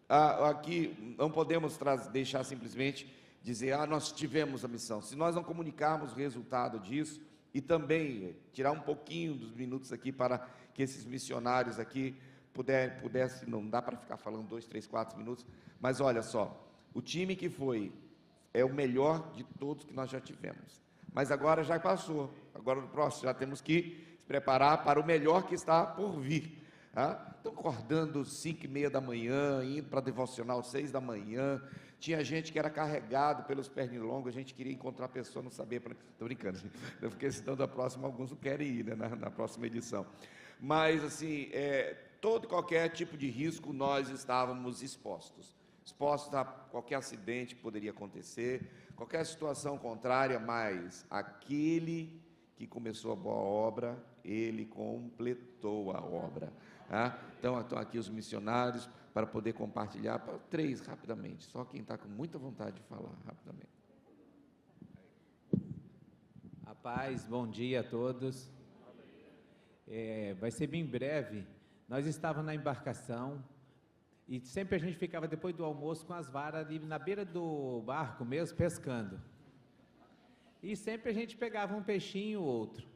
aqui não podemos deixar simplesmente dizer, nós tivemos a missão. Se nós não comunicarmos o resultado disso, e também tirar um pouquinho dos minutos aqui para que esses missionários aqui pudessem, não dá para ficar falando 2, 3, 4 minutos, mas olha só, o time que foi é o melhor de todos que nós já tivemos, mas agora já passou, agora no próximo já temos que se preparar para o melhor que está por vir. Então, acordando 5h30 da manhã, indo para a devocional 6 da manhã, tinha gente que era carregado pelos pernilongos, a gente queria encontrar a pessoa, não sabia, estou brincando, porque senão da próxima alguns não querem ir, né, na próxima edição, mas assim, qualquer tipo de risco nós estávamos expostos a qualquer acidente que poderia acontecer, qualquer situação contrária, mas aquele que começou a boa obra, ele completou a obra. Então, estão aqui os missionários para poder compartilhar, 3 rapidamente, só quem está com muita vontade de falar, rapidamente. A paz, bom dia a todos. Vai ser bem breve. Nós estávamos na embarcação e sempre a gente ficava depois do almoço com as varas ali na beira do barco mesmo, pescando. E sempre a gente pegava um peixinho ou outro.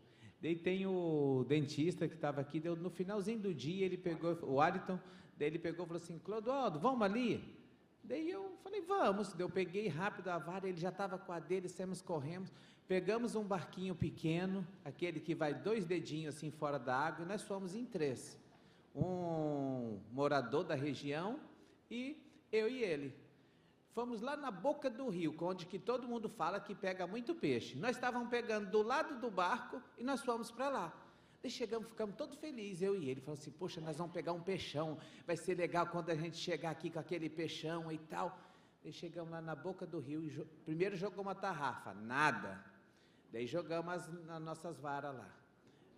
Daí tem o dentista que estava aqui, no finalzinho do dia, ele pegou, o Ariton, daí ele pegou e falou assim, Clodoaldo, vamos ali? Daí eu falei, vamos. Daí eu peguei rápido a vara, ele já estava com a dele, saímos, corremos, pegamos um barquinho pequeno, aquele que vai 2 dedinhos assim fora da água, e nós fomos em 3. Um morador da região e eu e ele. Fomos lá na boca do rio, onde que todo mundo fala que pega muito peixe. Nós estávamos pegando do lado do barco e nós fomos para lá. Daí chegamos, ficamos todos felizes, eu e ele. Falou assim, poxa, nós vamos pegar um peixão, vai ser legal quando a gente chegar aqui com aquele peixão e tal. Daí chegamos lá na boca do rio, e primeiro jogou uma tarrafa, nada. Daí jogamos as nossas varas lá.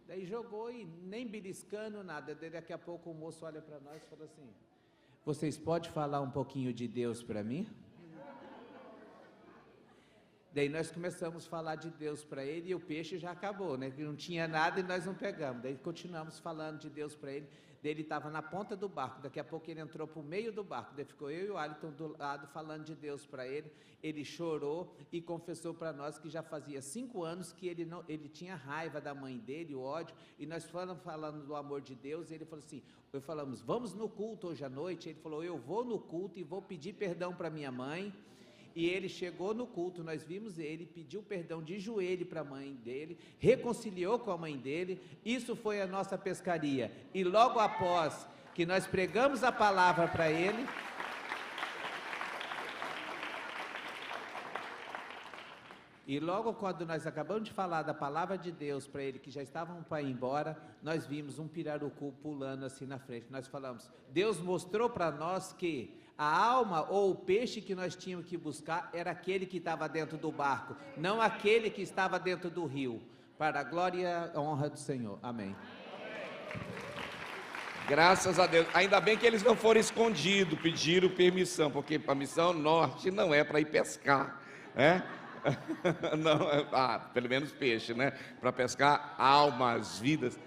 Daí jogou e nem beliscando, nada. Daí daqui a pouco o moço olha para nós e falou assim, vocês podem falar um pouquinho de Deus para mim? Daí nós começamos a falar de Deus para ele e o peixe já acabou, né? Que não tinha nada e nós não pegamos. Daí continuamos falando de Deus para ele. Daí ele estava na ponta do barco, daqui a pouco ele entrou para o meio do barco. Daí ficou eu e o Alisson do lado falando de Deus para ele. Ele chorou e confessou para nós que já fazia 5 anos que ele tinha raiva da mãe dele, o ódio. E nós falando do amor de Deus. E ele falou assim, falamos, vamos no culto hoje à noite. Ele falou, eu vou no culto e vou pedir perdão para minha mãe. E ele chegou no culto, nós vimos ele, pediu perdão de joelho para a mãe dele, reconciliou com a mãe dele, isso foi a nossa pescaria. E logo após que nós pregamos a palavra para ele, e logo quando nós acabamos de falar da palavra de Deus para ele, que já estavam para ir embora, nós vimos um pirarucu pulando assim na frente. Nós falamos, Deus mostrou para nós que a alma ou o peixe que nós tínhamos que buscar era aquele que estava dentro do barco, não aquele que estava dentro do rio. Para a glória e a honra do Senhor. Amém. Graças a Deus. Ainda bem que eles não foram escondidos, pediram permissão, porque a missão norte não é para ir pescar, né? Não, pelo menos peixe, né? Para pescar almas, vidas.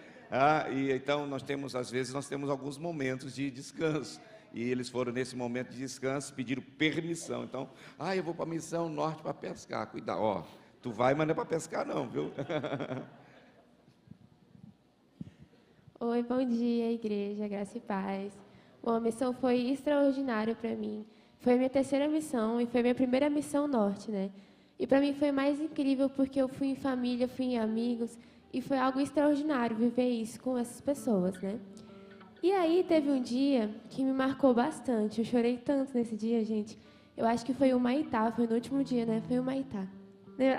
E então às vezes nós temos alguns momentos de descanso. E eles foram nesse momento de descanso, pediram permissão. Então, eu vou para a missão norte para pescar. Cuidado, tu vai, mas não é para pescar não, viu? Oi, bom dia, igreja, graça e paz. Bom, a missão foi extraordinária para mim. Foi a minha 3ª missão e foi a minha primeira missão norte, né? E para mim foi mais incrível porque eu fui em família, fui em amigos e foi algo extraordinário viver isso com essas pessoas, né? E aí teve um dia que me marcou bastante. Eu chorei tanto nesse dia, gente. Eu acho que foi o Maitá, foi no último dia, né? Foi o Maitá.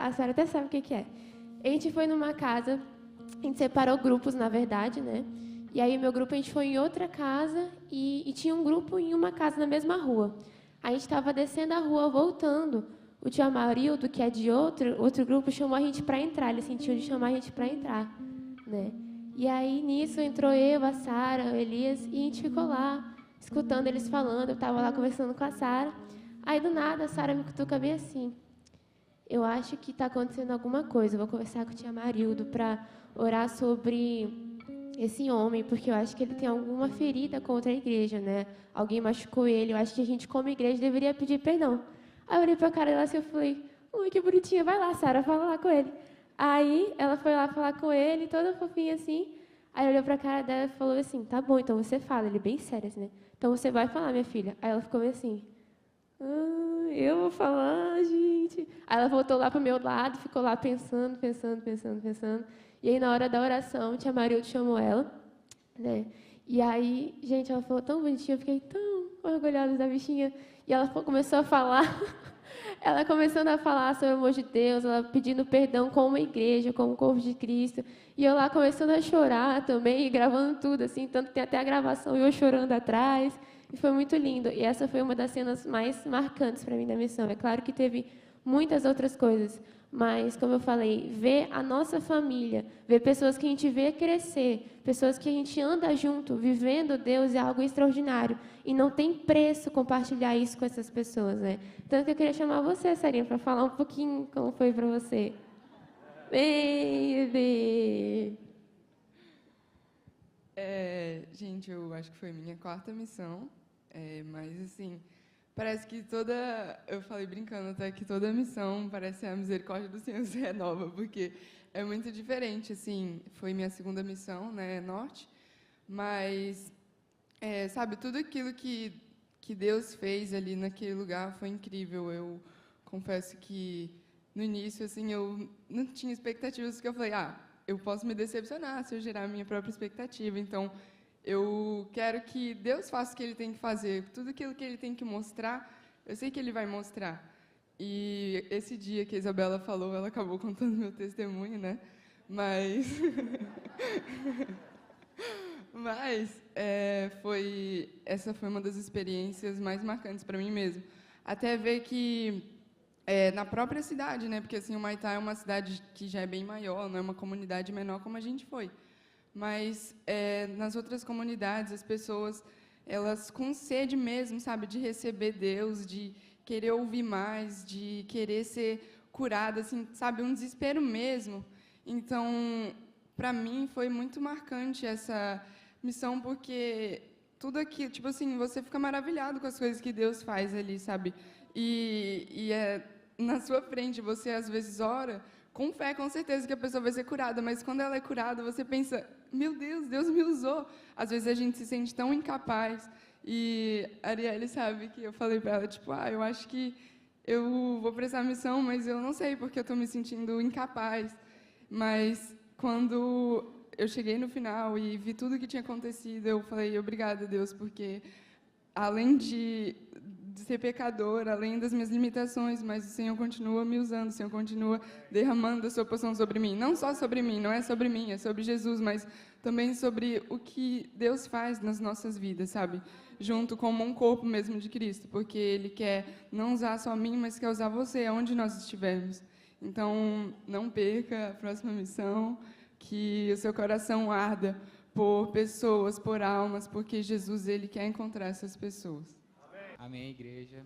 A senhora até sabe o que é. A gente foi numa casa, a gente separou grupos, na verdade, né? E aí meu grupo, a gente foi em outra casa e tinha um grupo em uma casa na mesma rua. A gente estava descendo a rua, voltando. O tio Amarildo, que é de outro grupo, chamou a gente para entrar. Ele sentiu de chamar a gente para entrar, né? E aí, nisso, entrou eu, a Sara, o Elias, e a gente ficou lá, escutando eles falando. Eu estava lá conversando com a Sara. Aí, do nada, a Sara me cutuca bem assim. Eu acho que está acontecendo alguma coisa. Eu vou conversar com o tio Amarildo para orar sobre esse homem, porque eu acho que ele tem alguma ferida contra a igreja, né? Alguém machucou ele, eu acho que a gente, como igreja, deveria pedir perdão. Aí eu olhei pra cara dela assim, eu falei, ui, que bonitinha, vai lá, Sara, fala lá com ele. Aí ela foi lá falar com ele, toda fofinha assim. Aí olhou pra cara dela e falou assim, tá bom, então você fala. Ele bem sério assim, né? Então você vai falar, minha filha. Aí ela ficou meio assim, eu vou falar, gente. Aí ela voltou lá pro meu lado, ficou lá pensando. E aí, na hora da oração, tia Marildo chamou ela, né? E aí, gente, ela falou tão bonitinha, eu fiquei tão orgulhosa da bichinha. E ela começou a falar, ela começando a falar sobre o amor de Deus, ela pedindo perdão como igreja, como corpo de Cristo. E eu lá começando a chorar também, gravando tudo, assim, tanto que tem até a gravação e eu chorando atrás. E foi muito lindo. E essa foi uma das cenas mais marcantes para mim da missão. É claro que teve muitas outras coisas, mas, como eu falei, ver a nossa família, ver pessoas que a gente vê crescer, pessoas que a gente anda junto, vivendo Deus, é algo extraordinário. E não tem preço compartilhar isso com essas pessoas, né? Tanto que eu queria chamar você, Sarinha, para falar um pouquinho como foi para você. Baby! Gente, eu acho que foi minha 4ª missão, mas, assim, parece que eu falei brincando até que toda missão parece a misericórdia do Senhor se renova, porque é muito diferente, assim, foi minha 2ª missão, né, norte, mas, sabe, tudo aquilo que Deus fez ali naquele lugar foi incrível. Eu confesso que, no início, assim, eu não tinha expectativas, porque eu falei, eu posso me decepcionar se eu gerar a minha própria expectativa. Então, eu quero que Deus faça o que Ele tem que fazer. Tudo aquilo que Ele tem que mostrar, eu sei que Ele vai mostrar. E esse dia que a Isabela falou, ela acabou contando meu testemunho, né? Mas essa foi uma das experiências mais marcantes para mim mesmo. Até ver que na própria cidade, né? Porque assim, o Humaitá é uma cidade que já é bem maior, não é uma comunidade menor como a gente foi. Mas nas outras comunidades, as pessoas, elas com sede mesmo, sabe, de receber Deus, de querer ouvir mais, de querer ser curada, assim, sabe, um desespero mesmo. Então, para mim, foi muito marcante essa missão, porque tudo aqui, tipo assim, você fica maravilhado com as coisas que Deus faz ali, sabe? E na sua frente, você às vezes ora com fé, com certeza que a pessoa vai ser curada, mas quando ela é curada, você pensa, meu Deus, Deus me usou. Às vezes a gente se sente tão incapaz. E a Arielle sabe que eu falei para ela, tipo, eu acho que eu vou prestar missão, mas eu não sei porque eu estou me sentindo incapaz. Mas quando eu cheguei no final e vi tudo o que tinha acontecido, eu falei, obrigada, Deus, porque além de ser pecador, além das minhas limitações, mas o Senhor continua me usando, o Senhor continua derramando a sua porção sobre mim. Não só sobre mim, não é sobre mim, é sobre Jesus, mas também sobre o que Deus faz nas nossas vidas, sabe? Junto como um corpo mesmo de Cristo, porque Ele quer não usar só mim, mas quer usar você, aonde nós estivermos. Então, não perca a próxima missão, que o seu coração arda por pessoas, por almas, porque Jesus, Ele quer encontrar essas pessoas. Amém, igreja.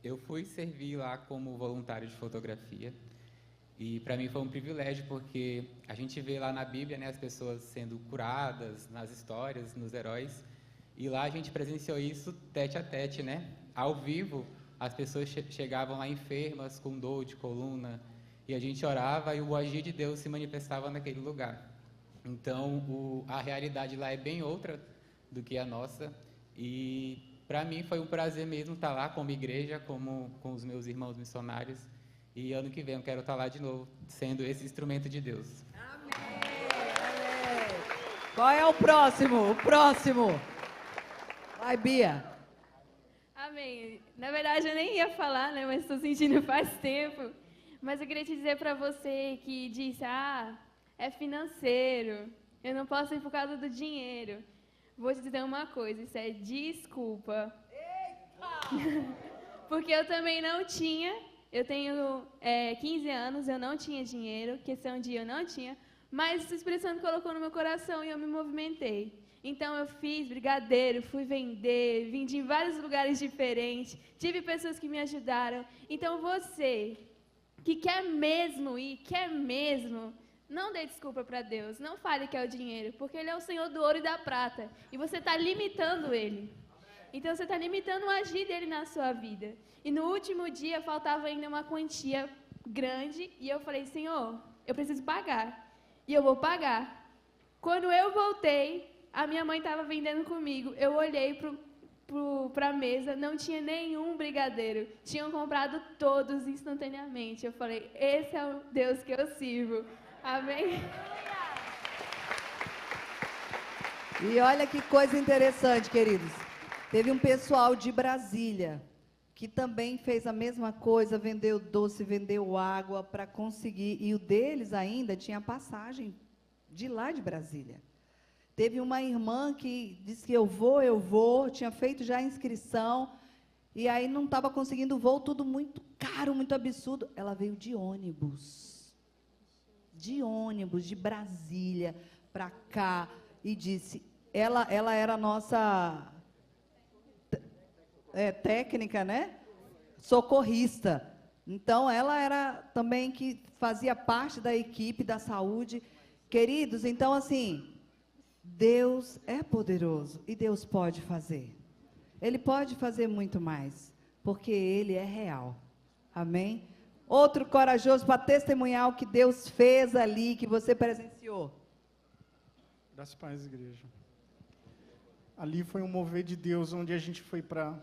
Eu fui servir lá como voluntário de fotografia e para mim foi um privilégio, porque a gente vê lá na Bíblia, né, as pessoas sendo curadas, nas histórias, nos heróis, e lá a gente presenciou isso tete a tete, né? Ao vivo, as pessoas chegavam lá enfermas, com dor de coluna, e a gente orava e o agir de Deus se manifestava naquele lugar. Então, a realidade lá é bem outra do que a nossa, e para mim foi um prazer mesmo estar lá como igreja, com os meus irmãos missionários. E ano que vem eu quero estar lá de novo, sendo esse instrumento de Deus. Amém! Qual é o próximo? O próximo. Vai, Bia. Amém. Na verdade, eu nem ia falar, né? Mas estou sentindo faz tempo. Mas eu queria te dizer para você que disse, é financeiro, eu não posso ir por causa do dinheiro. Vou te dizer uma coisa, isso é desculpa. Eita! Porque eu também não tinha, eu tenho 15 anos, eu não tinha dinheiro, questão de eu não tinha, mas o Espírito Santo colocou no meu coração e eu me movimentei. Então eu fiz brigadeiro, fui vender, vendi em vários lugares diferentes, tive pessoas que me ajudaram. Então você que quer mesmo ir, Não dê desculpa para Deus. Não fale que é o dinheiro, porque Ele é o Senhor do ouro e da prata. E você está limitando Ele. Então, você está limitando o agir dele na sua vida. E no último dia, faltava ainda uma quantia grande. E eu falei, Senhor, eu preciso pagar. E eu vou pagar. Quando eu voltei, a minha mãe estava vendendo comigo. Eu olhei para a mesa, não tinha nenhum brigadeiro. Tinham comprado todos instantaneamente. Eu falei, esse é o Deus que eu sirvo. Amém? E olha que coisa interessante, queridos. Teve um pessoal de Brasília que também fez a mesma coisa, vendeu doce, vendeu água para conseguir. E o deles ainda tinha passagem de lá de Brasília. Teve uma irmã que disse que eu vou, tinha feito já a inscrição, e aí não estava conseguindo o voo, tudo muito caro, muito absurdo. Ela veio de ônibus, de Brasília para cá, e disse, ela era a nossa técnica, né? Socorrista. Então, ela era também que fazia parte da equipe da saúde. Queridos, então, assim, Deus é poderoso e Deus pode fazer. Ele pode fazer muito mais, porque Ele é real. Amém? Outro corajoso para testemunhar o que Deus fez ali, que você presenciou. Graças a paz, igreja. Ali foi um mover de Deus, onde a gente foi para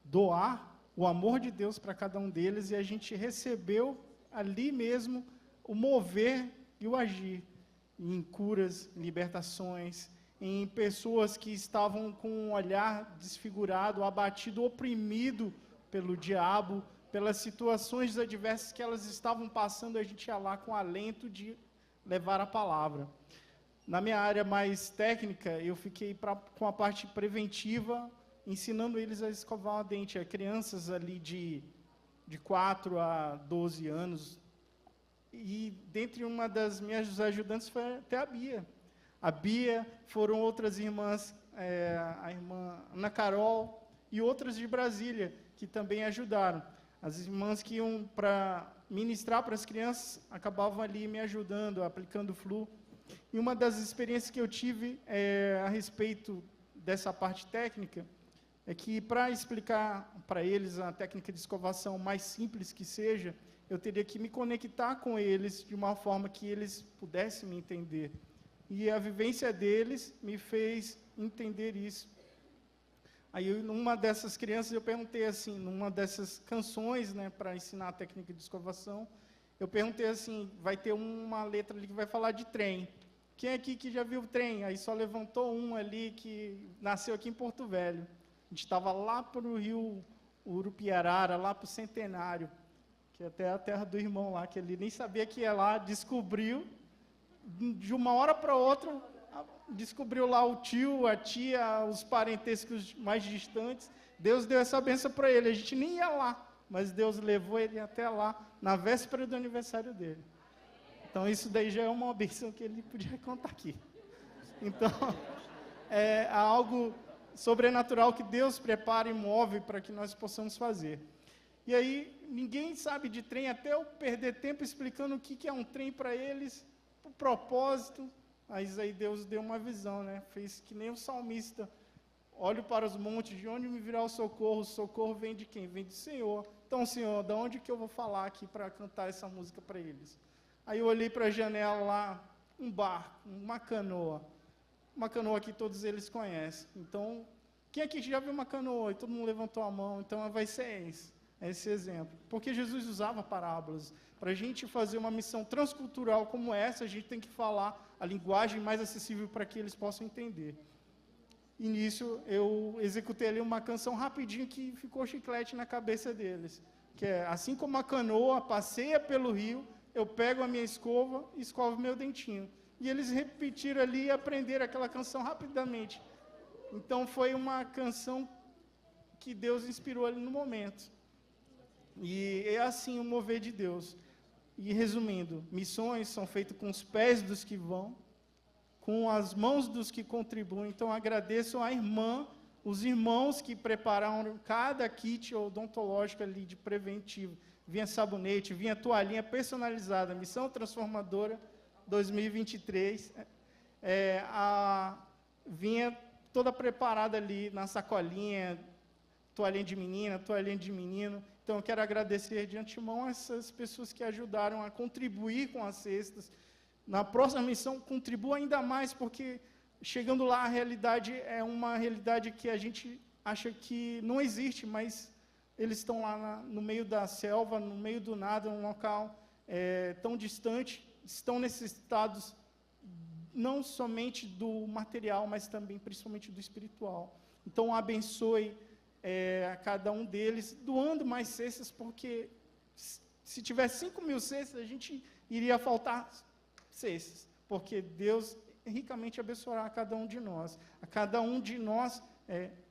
doar o amor de Deus para cada um deles, e a gente recebeu ali mesmo o mover e o agir, em curas, em libertações, em pessoas que estavam com um olhar desfigurado, abatido, oprimido pelo diabo, pelas situações adversas que elas estavam passando, a gente ia lá com alento de levar a palavra. Na minha área mais técnica, eu fiquei com a parte preventiva, ensinando eles a escovar o dente, a crianças ali de 4 a 12 anos. E dentre uma das minhas ajudantes foi até a Bia. A Bia, foram outras irmãs, a irmã Ana Carol e outras de Brasília, que também ajudaram. As irmãs que iam para ministrar para as crianças, acabavam ali me ajudando, aplicando flu. E uma das experiências que eu tive a respeito dessa parte técnica, é que para explicar para eles a técnica de escovação mais simples que seja, eu teria que me conectar com eles de uma forma que eles pudessem me entender. E a vivência deles me fez entender isso. Aí, numa dessas crianças, eu perguntei assim, numa dessas canções, né, para ensinar a técnica de escovação, eu perguntei assim, vai ter uma letra ali que vai falar de trem. Quem aqui que já viu o trem? Aí só levantou um ali que nasceu aqui em Porto Velho. A gente estava lá para o rio Urupiarara, lá para o Centenário, que é até a terra do irmão lá, que ele nem sabia que ia lá, descobriu, de uma hora para outra, descobriu lá o tio, a tia, os parentescos mais distantes. Deus deu essa benção para ele, a gente nem ia lá, mas Deus levou ele até lá, na véspera do aniversário dele. Então, isso daí já é uma benção que ele podia contar aqui. Então, é algo sobrenatural que Deus prepara e move para que nós possamos fazer. E aí, ninguém sabe de trem, até eu perder tempo explicando o que é um trem para eles, o propósito. Mas aí Deus deu uma visão, né? Fez que nem o salmista. Olho para os montes, de onde me virá o socorro vem de quem? Vem do Senhor. Então, Senhor, de onde que eu vou falar aqui para cantar essa música para eles? Aí eu olhei para a janela lá, um barco, uma canoa que todos eles conhecem. Então, quem aqui já viu uma canoa? E todo mundo levantou a mão. Então, vai ser esse exemplo. Porque Jesus usava parábolas. Para a gente fazer uma missão transcultural como essa, a gente tem que falar a linguagem mais acessível para que eles possam entender. E nisso, eu executei ali uma canção rapidinho que ficou chiclete na cabeça deles. Que é, assim como a canoa passeia pelo rio, eu pego a minha escova e escovo meu dentinho. E eles repetiram ali e aprenderam aquela canção rapidamente. Então, foi uma canção que Deus inspirou ali no momento. E é assim o mover de Deus. E resumindo, missões são feitas com os pés dos que vão, com as mãos dos que contribuem. Então, agradeço à irmã, os irmãos que prepararam cada kit odontológico ali de preventivo. Vinha sabonete, vinha toalhinha personalizada, missão transformadora. 2023, vinha toda preparada ali na sacolinha, toalhinha de menina, toalhinha de menino. Então, eu quero agradecer de antemão essas pessoas que ajudaram a contribuir com as cestas. Na próxima missão, contribua ainda mais, porque chegando lá, a realidade é uma realidade que a gente acha que não existe, mas eles estão lá no meio da selva, no meio do nada, num local tão distante, estão necessitados não somente do material, mas também, principalmente, do espiritual. Então, abençoe a cada um deles, doando mais cestas, porque se tiver 5.000 cestas, a gente iria faltar cestas, porque Deus ricamente abençoará a cada um de nós. A cada um de nós,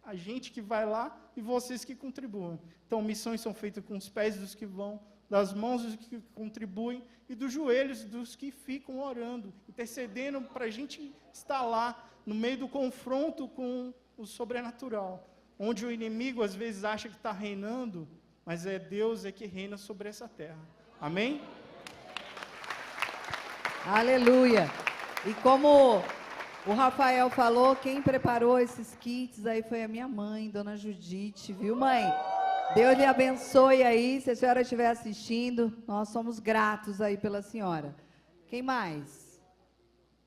a gente que vai lá e vocês que contribuem. Então, missões são feitas com os pés dos que vão, das mãos dos que contribuem e dos joelhos dos que ficam orando, intercedendo para a gente estar lá, no meio do confronto com o sobrenatural, onde o inimigo às vezes acha que está reinando, mas Deus que reina sobre essa terra. Amém? Aleluia! E como o Rafael falou, quem preparou esses kits aí foi a minha mãe, Dona Judite, viu, mãe? Deus lhe abençoe aí, se a senhora estiver assistindo, nós somos gratos aí pela senhora. Quem mais?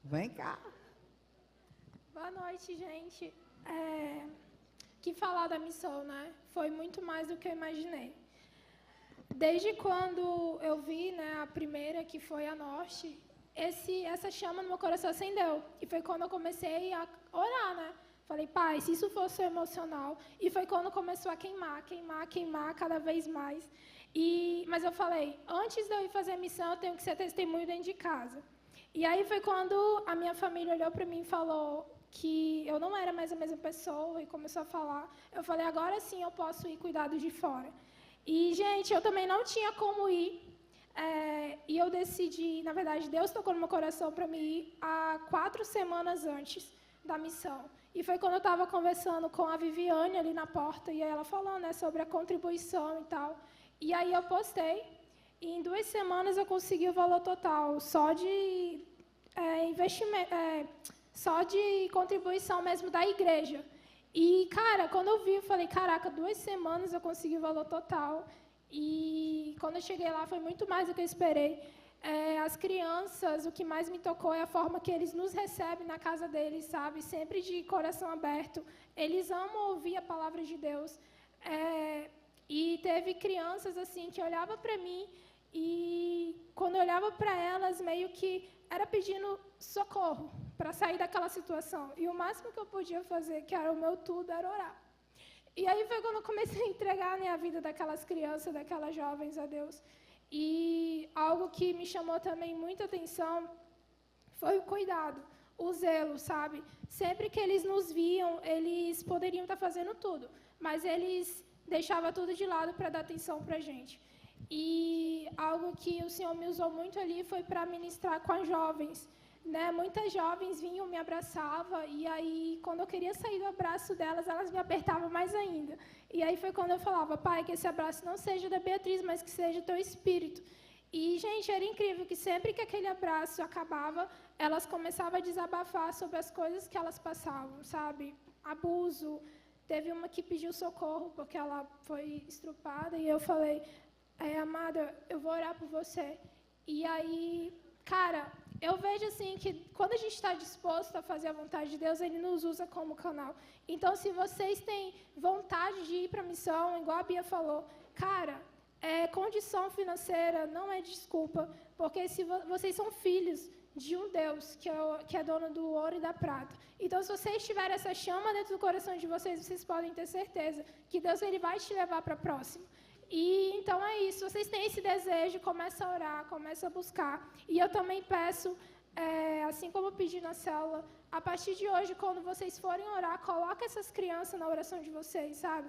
Vem cá. Boa noite, gente. Que falar da missão, né? Foi muito mais do que eu imaginei. Desde quando eu vi, né, a primeira, que foi a Norte, essa chama no meu coração acendeu. E foi quando eu comecei a orar, né? Falei, pai, se isso fosse emocional. E foi quando começou a queimar cada vez mais. Mas eu falei, antes de eu ir fazer a missão, eu tenho que ser testemunho dentro de casa. E aí foi quando a minha família olhou para mim e falou que eu não era mais a mesma pessoa e começou a falar. Eu falei, agora sim eu posso ir cuidar de fora. E, gente, eu também não tinha como ir. E eu decidi, na verdade, Deus tocou no meu coração para mim ir há 4 semanas antes da missão. E foi quando eu estava conversando com a Viviane ali na porta, e aí ela falou, né, sobre a contribuição e tal. E aí eu postei, e em 2 semanas eu consegui o valor total, só de investimento, só de contribuição mesmo da igreja. E, cara, quando eu vi, eu falei, caraca, 2 semanas eu consegui o valor total. E quando eu cheguei lá foi muito mais do que eu esperei. As crianças, o que mais me tocou é a forma que eles nos recebem na casa deles, sabe? Sempre de coração aberto. Eles amam ouvir a palavra de Deus. E teve crianças, assim, que olhavam para mim e, quando eu olhava para elas, meio que era pedindo socorro para sair daquela situação. E o máximo que eu podia fazer, que era o meu tudo, era orar. E aí foi quando eu comecei a entregar, né, a vida daquelas crianças, daquelas jovens a Deus. E algo que me chamou também muita atenção foi o cuidado, o zelo, sabe? Sempre que eles nos viam, eles poderiam estar fazendo tudo, mas eles deixavam tudo de lado para dar atenção para a gente. E algo que o Senhor me usou muito ali foi para ministrar com as jovens, né? Muitas jovens vinham, me abraçavam, e aí, quando eu queria sair do abraço delas, elas me apertavam mais ainda. E aí foi quando eu falava, pai, que esse abraço não seja da Beatriz, mas que seja teu espírito. E, gente, era incrível que sempre que aquele abraço acabava, elas começavam a desabafar sobre as coisas que elas passavam, sabe? Abuso. Teve uma que pediu socorro porque ela foi estrupada, e eu falei, amada, eu vou orar por você. E aí, cara, eu vejo assim que quando a gente está disposto a fazer a vontade de Deus, Ele nos usa como canal. Então, se vocês têm vontade de ir para a missão, igual a Bia falou, cara, condição financeira não é desculpa, porque se vocês são filhos de um Deus que é dono do ouro e da prata. Então, se vocês tiverem essa chama dentro do coração de vocês, vocês podem ter certeza que Deus ele vai te levar para próximo. E então é isso, vocês têm esse desejo, começa a orar, começa a buscar. E eu também peço, assim como eu pedi na célula, a partir de hoje, quando vocês forem orar, coloque essas crianças na oração de vocês, sabe?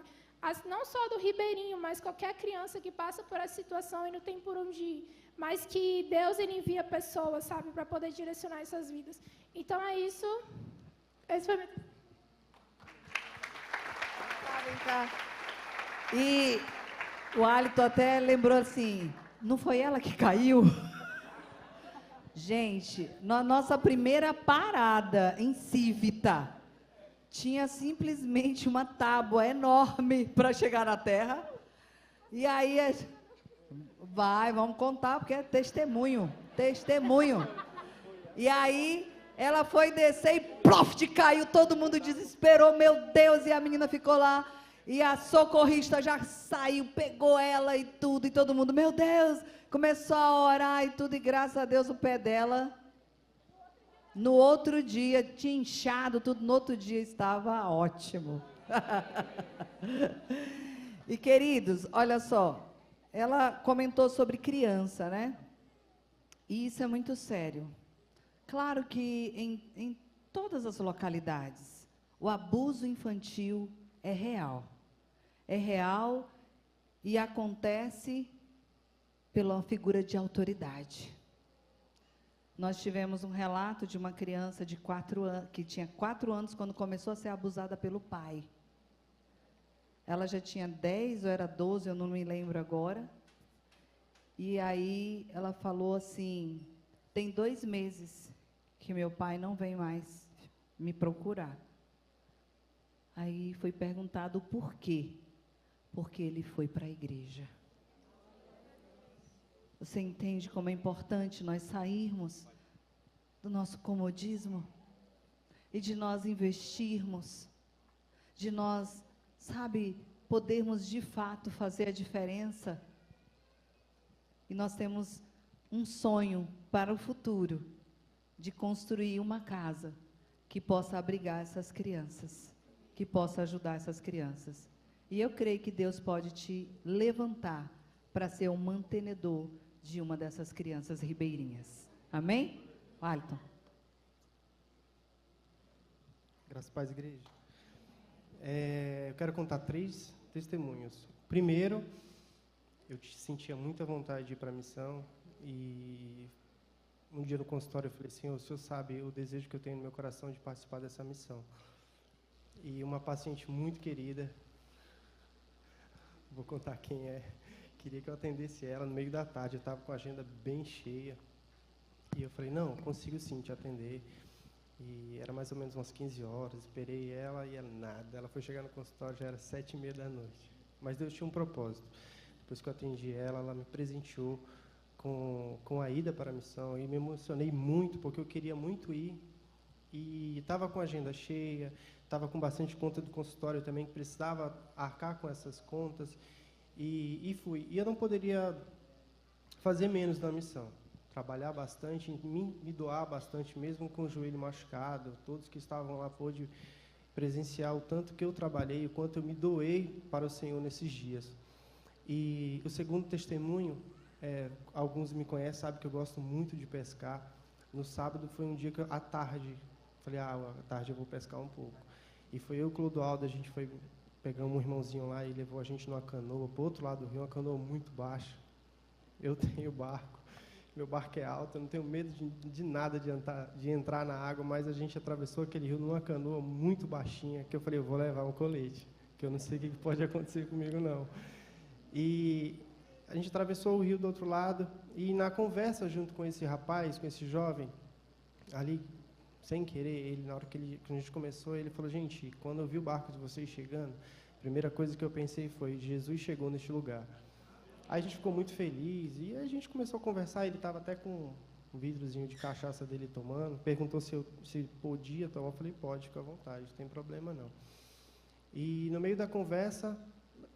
Não só do Ribeirinho, mas qualquer criança que passa por essa situação e não tem por onde ir. Mas que Deus ele envia pessoas, sabe, para poder direcionar essas vidas. Então é isso. Esse foi meu... Vem cá. E o Alito até lembrou assim, não foi ela que caiu? Gente, na nossa primeira parada em Cívita, tinha simplesmente uma tábua enorme para chegar na terra. E aí, vamos contar, porque é testemunho. E aí, ela foi descer e ploft, caiu, todo mundo desesperou, meu Deus, e a menina ficou lá. E a socorrista já saiu, pegou ela e tudo, e todo mundo, meu Deus, começou a orar e tudo, e graças a Deus o pé dela, no outro dia, tinha inchado tudo, no outro dia estava ótimo. E queridos, olha só, ela comentou sobre criança, né? E isso é muito sério. Claro que em todas as localidades, o abuso infantil é real. É real e acontece pela figura de autoridade. Nós tivemos um relato de uma criança de 4 anos, que tinha 4 anos quando começou a ser abusada pelo pai. Ela já tinha 10 ou era 12, eu não me lembro agora. E aí ela falou assim, tem 2 meses que meu pai não vem mais me procurar. Aí foi perguntado o porquê. Porque ele foi para a igreja. Você entende como é importante nós sairmos do nosso comodismo e de nós investirmos, de nós, sabe, podermos de fato fazer a diferença? E nós temos um sonho para o futuro de construir uma casa que possa abrigar essas crianças, que possa ajudar essas crianças. E eu creio que Deus pode te levantar para ser um mantenedor de uma dessas crianças ribeirinhas. Amém? Wellington. Graças a Paz, igreja. Eu quero contar 3 testemunhos. Primeiro, eu sentia muita vontade de ir para a missão e um dia no consultório eu falei assim, o senhor sabe o desejo que eu tenho no meu coração de participar dessa missão. E uma paciente muito querida, vou contar quem é, queria que eu atendesse ela no meio da tarde, eu estava com a agenda bem cheia, e eu falei, não, consigo sim te atender, e era mais ou menos umas 15 horas, esperei ela e ela nada, ela foi chegar no consultório, já era 7h30 da noite, mas Deus tinha um propósito. Depois que eu atendi ela, ela me presenteou com a ida para a missão, e me emocionei muito, porque eu queria muito ir, e estava com a agenda cheia, estava com bastante conta do consultório também, que precisava arcar com essas contas, e fui. E eu não poderia fazer menos na missão, trabalhar bastante, me doar bastante, mesmo com o joelho machucado. Todos que estavam lá pôde presenciar o tanto que eu trabalhei, o quanto eu me doei para o Senhor nesses dias. E o segundo testemunho, alguns me conhecem, sabem que eu gosto muito de pescar. No sábado foi um dia que à tarde, falei, à tarde eu vou pescar um pouco. E foi eu e o Clodoaldo, a gente foi, pegamos um irmãozinho lá e levou a gente numa canoa, para o outro lado do rio, uma canoa muito baixa. Eu tenho barco, meu barco é alto, eu não tenho medo de nada de entrar na água, mas a gente atravessou aquele rio numa canoa muito baixinha, que eu falei, eu vou levar um colete, que eu não sei o que pode acontecer comigo, não. E a gente atravessou o rio do outro lado, e na conversa junto com esse rapaz, com esse jovem, ali, sem querer, ele, na hora que a gente começou, ele falou, gente, quando eu vi o barco de vocês chegando, a primeira coisa que eu pensei foi, Jesus chegou neste lugar. Aí a gente ficou muito feliz, e a gente começou a conversar, ele estava até com um vidrozinho de cachaça dele tomando, perguntou se podia tomar, eu falei, pode, fica à vontade, não tem problema não. E no meio da conversa,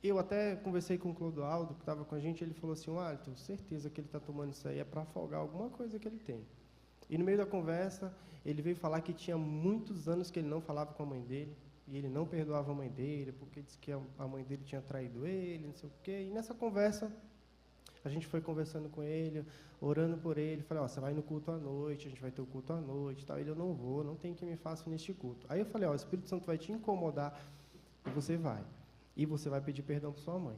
eu até conversei com o Clodoaldo, que estava com a gente, ele falou assim, tenho certeza que ele está tomando isso aí, é para afogar alguma coisa que ele tem. E no meio da conversa, ele veio falar que tinha muitos anos que ele não falava com a mãe dele, e ele não perdoava a mãe dele, porque disse que a mãe dele tinha traído ele, não sei o quê. E nessa conversa, a gente foi conversando com ele, orando por ele, falei, você vai no culto à noite, a gente vai ter o culto à noite, tal. Ele, eu não vou, não tem que me faça neste culto. Aí eu falei, o Espírito Santo vai te incomodar, e você vai. E você vai pedir perdão para sua mãe.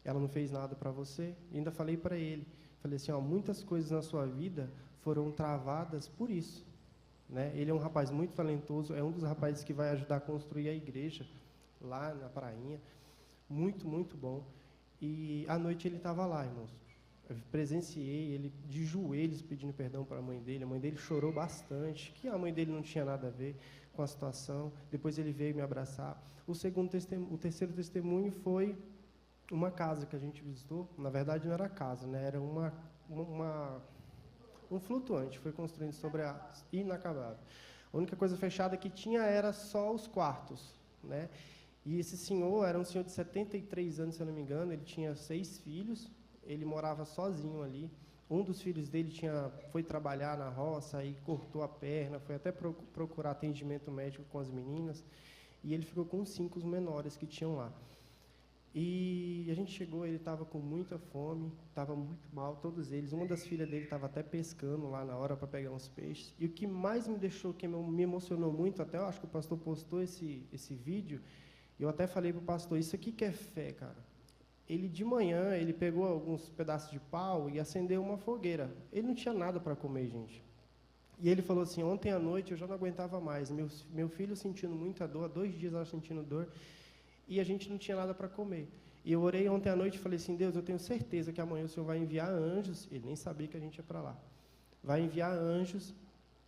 Ela não fez nada para você, e ainda falei para ele, falei assim, muitas coisas na sua vida foram travadas por isso. Né? Ele é um rapaz muito talentoso, é um dos rapazes que vai ajudar a construir a igreja lá na prainha, muito, muito bom. E à noite ele estava lá, irmãos. Eu presenciei ele de joelhos pedindo perdão para a mãe dele chorou bastante, que a mãe dele não tinha nada a ver com a situação. Depois ele veio me abraçar. O terceiro testemunho foi uma casa que a gente visitou. Na verdade não era casa, né? Era um flutuante, foi construído sobre a inacabado. A única coisa fechada que tinha era só os quartos, né? E esse senhor era um senhor de 73 anos, se eu não me engano, ele tinha 6 filhos, ele morava sozinho ali. Um dos filhos dele foi trabalhar na roça e cortou a perna, foi até procurar atendimento médico com as meninas, e ele ficou com os 5 menores que tinham lá. E a gente chegou, ele estava com muita fome, estava muito mal, todos eles. Uma das filhas dele estava até pescando lá na hora para pegar uns peixes. E o que mais me emocionou muito, até eu acho que o pastor postou esse vídeo, eu até falei para o pastor, isso aqui que é fé, cara. Ele, de manhã, ele pegou alguns pedaços de pau e acendeu uma fogueira. Ele não tinha nada para comer, gente. E ele falou assim, ontem à noite eu já não aguentava mais. Meu filho sentindo muita dor, há 2 dias ela sentindo dor, e a gente não tinha nada para comer. E eu orei ontem à noite e falei assim, Deus, eu tenho certeza que amanhã o Senhor vai enviar anjos, ele nem sabia que a gente ia para lá, vai enviar anjos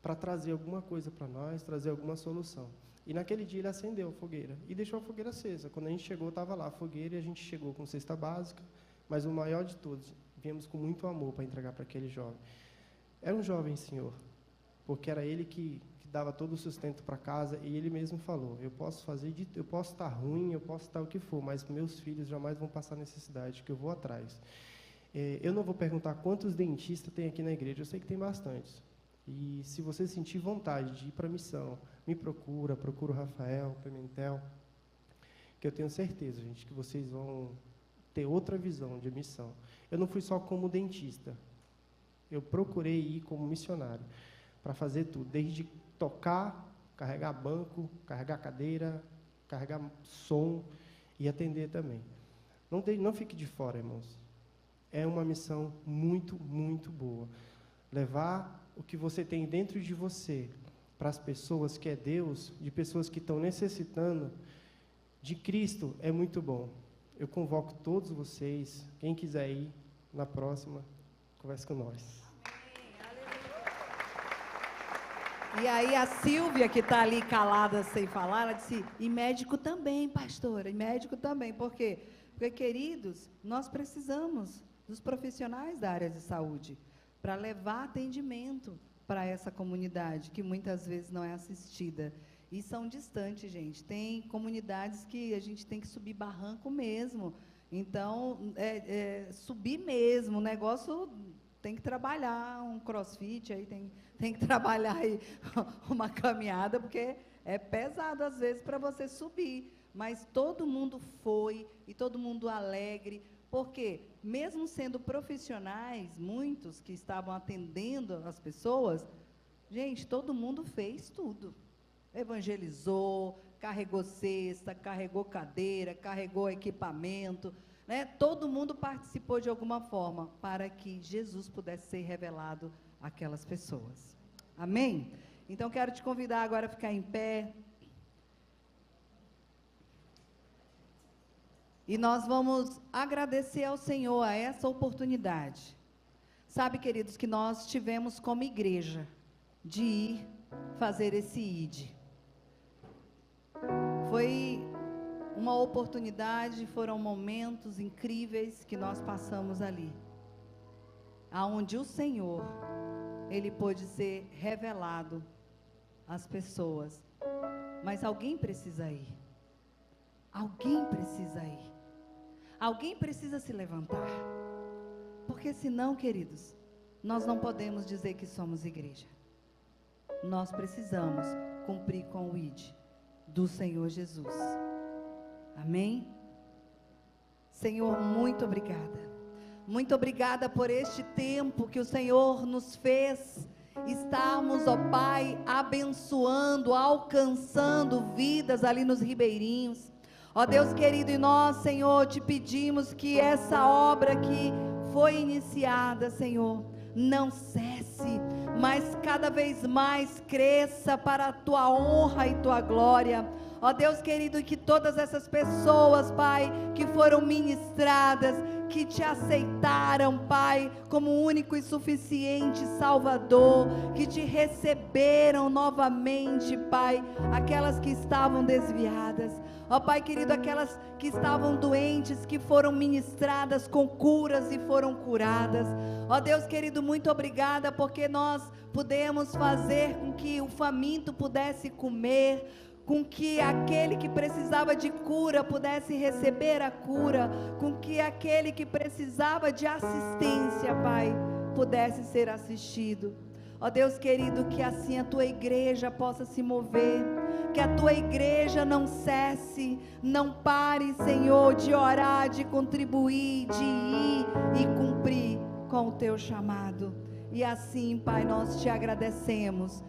para trazer alguma coisa para nós, trazer alguma solução. E naquele dia ele acendeu a fogueira e deixou a fogueira acesa. Quando a gente chegou, estava lá a fogueira, e a gente chegou com cesta básica, mas o maior de todos, viemos com muito amor para entregar para aquele jovem. Era um jovem senhor, porque era ele que dava todo o sustento para casa, e ele mesmo falou, eu posso estar ruim, eu posso estar o que for, mas meus filhos jamais vão passar necessidade, que eu vou atrás. Eu não vou perguntar quantos dentistas tem aqui na igreja, eu sei que tem bastantes. E se você sentir vontade de ir para a missão, me procura o Rafael Pimentel, que eu tenho certeza, gente, que vocês vão ter outra visão de missão. Eu não fui só como dentista, eu procurei ir como missionário, para fazer tudo, desde tocar, carregar banco, carregar cadeira, carregar som e atender também. Não fique de fora, irmãos. É uma missão muito, muito boa. Levar o que você tem dentro de você para as pessoas, que é Deus, de pessoas que estão necessitando de Cristo, é muito bom. Eu convoco todos vocês, quem quiser ir, na próxima, converse com nós. E aí a Silvia, que está ali calada sem falar, ela disse, e médico também, pastora, e médico também. Por quê? Porque, queridos, nós precisamos dos profissionais da área de saúde para levar atendimento para essa comunidade, que muitas vezes não é assistida. E são distantes, gente. Tem comunidades que a gente tem que subir barranco mesmo. Então, subir mesmo, o negócio tem que trabalhar, um crossfit, aí tem que trabalhar aí uma caminhada, porque é pesado às vezes para você subir. Mas todo mundo foi, e todo mundo alegre, porque mesmo sendo profissionais, muitos que estavam atendendo as pessoas, gente, todo mundo fez tudo. Evangelizou, carregou cesta, carregou cadeira, carregou equipamento, né? Todo mundo participou de alguma forma para que Jesus pudesse ser revelado àquelas pessoas. Amém? Então, quero te convidar agora a ficar em pé. E nós vamos agradecer ao Senhor a essa oportunidade. Sabe, queridos, que nós tivemos como igreja de ir fazer esse ID. Foi uma oportunidade, foram momentos incríveis que nós passamos ali, aonde o Senhor, Ele pôde ser revelado às pessoas. Mas alguém precisa ir. Alguém precisa ir. Alguém precisa se levantar. Porque senão, queridos, nós não podemos dizer que somos igreja. Nós precisamos cumprir com o ID do Senhor Jesus. Amém? Senhor, muito obrigada. Muito obrigada por este tempo que o Senhor nos fez estarmos, ó Pai, abençoando, alcançando vidas ali nos ribeirinhos. Ó Deus querido, e nós, Senhor, te pedimos que essa obra que foi iniciada, Senhor, não cesse, mas cada vez mais cresça para a tua honra e tua glória. Ó Deus querido, que todas essas pessoas, Pai, que foram ministradas, que te aceitaram, Pai, como único e suficiente Salvador, que te receberam novamente, Pai, aquelas que estavam desviadas, ó Pai querido, aquelas que estavam doentes, que foram ministradas com curas e foram curadas, ó Deus querido, muito obrigada, porque nós pudemos fazer com que o faminto pudesse comer, com que aquele que precisava de cura pudesse receber a cura, com que aquele que precisava de assistência, Pai, pudesse ser assistido. Ó Deus querido, que assim a tua igreja possa se mover, que a tua igreja não cesse, não pare, Senhor, de orar, de contribuir, de ir e cumprir com o teu chamado. E assim, Pai, nós te agradecemos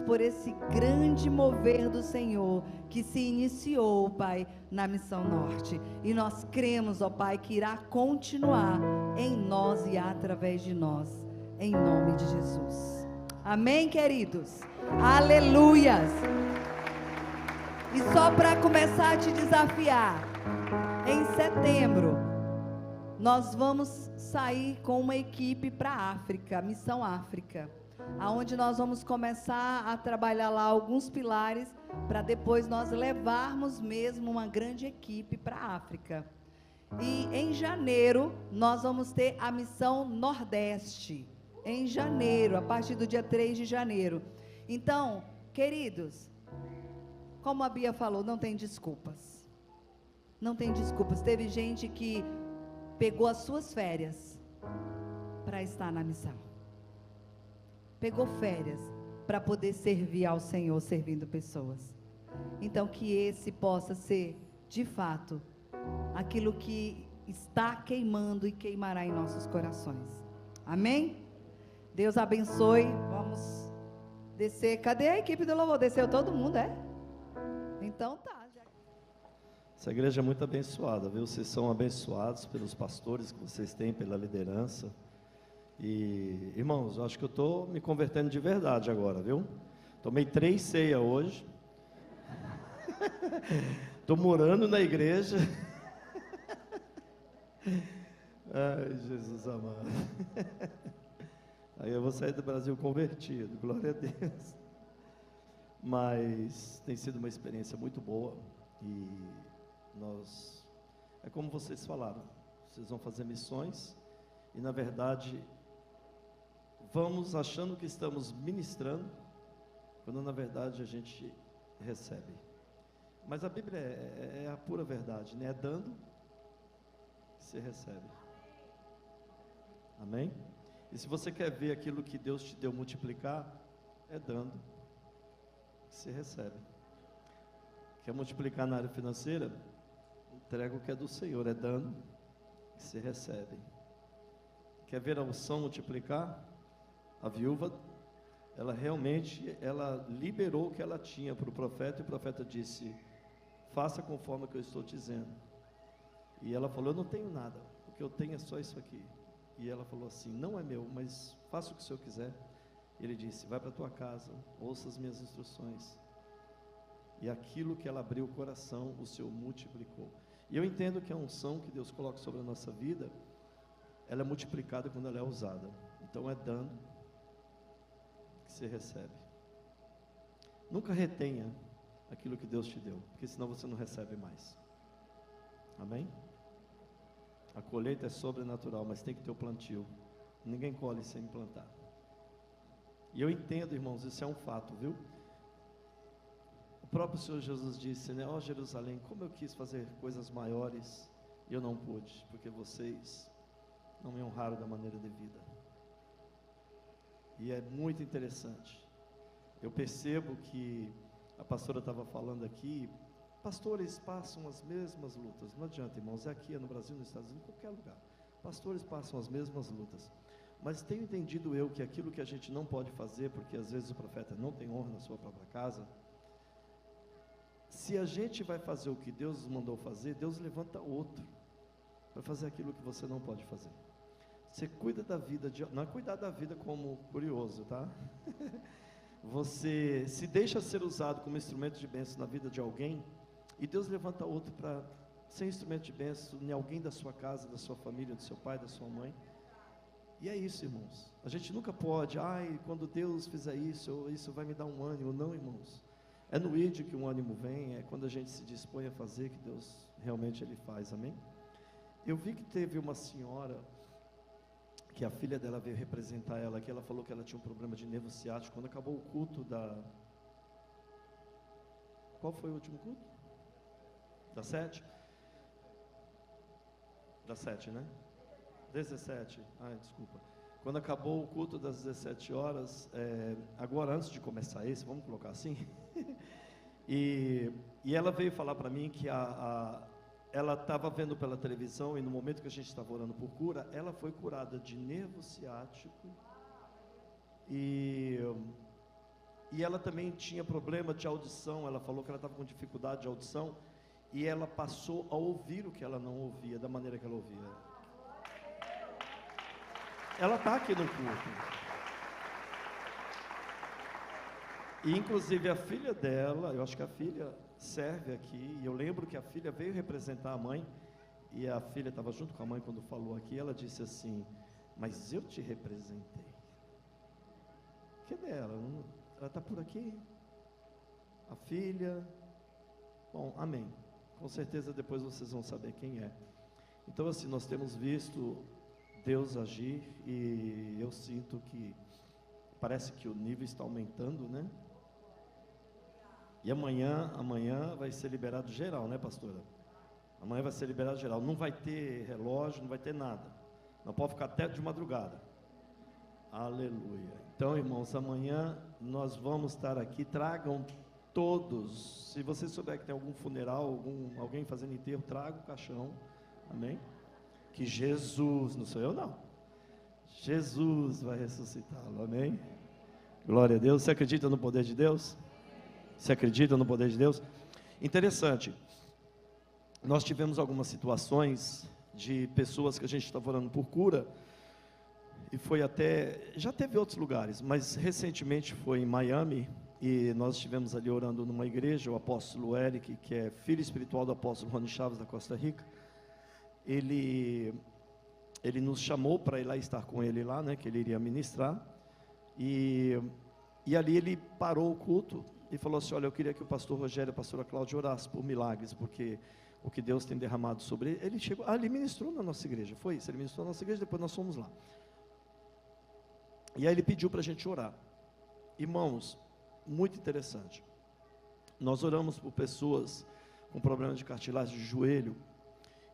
por esse grande mover do Senhor, que se iniciou, Pai, na Missão Norte, e nós cremos, ó Pai, que irá continuar em nós e através de nós, em nome de Jesus. Amém, queridos? Aleluias! E só para começar a te desafiar, em setembro, nós vamos sair com uma equipe para a África, Missão África, aonde nós vamos começar a trabalhar lá alguns pilares, para depois nós levarmos mesmo uma grande equipe para a África. E em janeiro, nós vamos ter a Missão Nordeste, em janeiro, a partir do dia 3 de janeiro. Então, queridos, como a Bia falou, não tem desculpas. Não tem desculpas. Teve gente que pegou as suas férias para estar na missão. Pegou férias para poder servir ao Senhor, servindo pessoas. Então, que esse possa ser, de fato, aquilo que está queimando e queimará em nossos corações. Amém? Deus abençoe. Vamos descer. Cadê a equipe do louvor? Desceu todo mundo, é? Então tá. Essa igreja é muito abençoada, viu? Vocês são abençoados pelos pastores que vocês têm, pela liderança. E, irmãos, eu acho que eu estou me convertendo de verdade agora, viu? Tomei 3 ceias hoje. Estou morando na igreja. Ai, Jesus amado. Aí eu vou sair do Brasil convertido, glória a Deus. Mas tem sido uma experiência muito boa. E nós, é como vocês falaram, vocês vão fazer missões e na verdade vamos achando que estamos ministrando, quando na verdade a gente recebe. Mas a Bíblia é a pura verdade, né? É dando que você recebe. Amém? E se você quer ver aquilo que Deus te deu multiplicar, é dando que você recebe. Quer multiplicar na área financeira? Entrega o que é do Senhor, é dando que você recebe. Quer ver a unção multiplicar? A viúva, ela realmente, ela liberou o que ela tinha para o profeta, e o profeta disse, faça conforme o que eu estou te dizendo. E ela falou, eu não tenho nada, o que eu tenho é só isso aqui. E ela falou assim, não é meu, mas faça o que o Senhor quiser. Ele disse, vai para a tua casa, ouça as minhas instruções. E aquilo que ela abriu o coração, o Senhor multiplicou. E eu entendo que a unção que Deus coloca sobre a nossa vida, ela é multiplicada quando ela é usada. Então é dando que você recebe. Nunca retenha aquilo que Deus te deu, porque senão você não recebe mais. Amém? A colheita é sobrenatural, mas tem que ter o plantio. Ninguém colhe sem plantar. E eu entendo, irmãos, isso é um fato, viu? O próprio Senhor Jesus disse, né? Ó Jerusalém, como eu quis fazer coisas maiores e eu não pude, porque vocês não me honraram da maneira devida. E é muito interessante. Eu percebo que a pastora estava falando aqui, pastores passam as mesmas lutas. Não adianta, irmãos, é aqui, é no Brasil, nos Estados Unidos, em qualquer lugar. Pastores passam as mesmas lutas. Mas tenho entendido eu que aquilo que a gente não pode fazer, porque às vezes o profeta não tem honra na sua própria casa, se a gente vai fazer o que Deus nos mandou fazer, Deus levanta outro para fazer aquilo que você não pode fazer. Você cuida da vida, não é cuidar da vida como curioso, tá? Você se deixa ser usado como instrumento de bênção na vida de alguém, e Deus levanta outro para ser instrumento de bênção em alguém da sua casa, da sua família, do seu pai, da sua mãe. E é isso, irmãos. A gente nunca pode, quando Deus fizer isso, isso vai me dar um ânimo. Não, irmãos. É no id que um ânimo vem, é quando a gente se dispõe a fazer que Deus realmente Ele faz, amém? Eu vi que teve uma senhora, que a filha dela veio representar ela aqui, ela falou que ela tinha um problema de nervo ciático. Quando acabou o culto Qual foi o último culto? Da 7? Da 7, né? 17, desculpa. Quando acabou o culto das 17 horas, agora antes de começar esse, vamos colocar assim, e ela veio falar para mim que ela estava vendo pela televisão, e no momento que a gente estava orando por cura, ela foi curada de nervo ciático, e ela também tinha problema de audição. Ela falou que ela estava com dificuldade de audição, e ela passou a ouvir o que ela não ouvia, da maneira que ela ouvia. Ela está aqui no culto. E inclusive a filha dela, eu acho que a filha serve aqui, e eu lembro que a filha veio representar a mãe, e a filha estava junto com a mãe quando falou aqui. Ela disse assim: mas eu te representei. Cadê ela? Ela está por aqui? A filha? Bom, amém. Com certeza depois vocês vão saber quem é. Então assim, nós temos visto Deus agir, e eu sinto que parece que o nível está aumentando, né? E amanhã vai ser liberado geral, né, pastora? Amanhã vai ser liberado geral. Não vai ter relógio, não vai ter nada. Não pode ficar até de madrugada. Aleluia. Então, irmãos, amanhã nós vamos estar aqui. Tragam todos. Se você souber que tem algum funeral, alguém fazendo enterro, traga o caixão. Amém? Que Jesus, não sou eu não, Jesus vai ressuscitá-lo, amém? Glória a Deus. Você acredita no poder de Deus? Você acredita no poder de Deus? Interessante, nós tivemos algumas situações de pessoas que a gente estava orando por cura, e foi já teve outros lugares, mas recentemente foi em Miami, e nós estivemos ali orando numa igreja. O apóstolo Eric, que é filho espiritual do apóstolo Rony Chaves da Costa Rica, ele nos chamou para ir lá estar com ele lá, né, que ele iria ministrar, e ali ele parou o culto e falou assim: olha, eu queria que o pastor Rogério e a pastora Cláudia orassem por milagres, porque o que Deus tem derramado sobre ele. Ele chegou, ele ministrou na nossa igreja, foi isso, ele ministrou na nossa igreja, depois nós fomos lá, e aí ele pediu para a gente orar. Irmãos, muito interessante, nós oramos por pessoas com problema de cartilagem de joelho.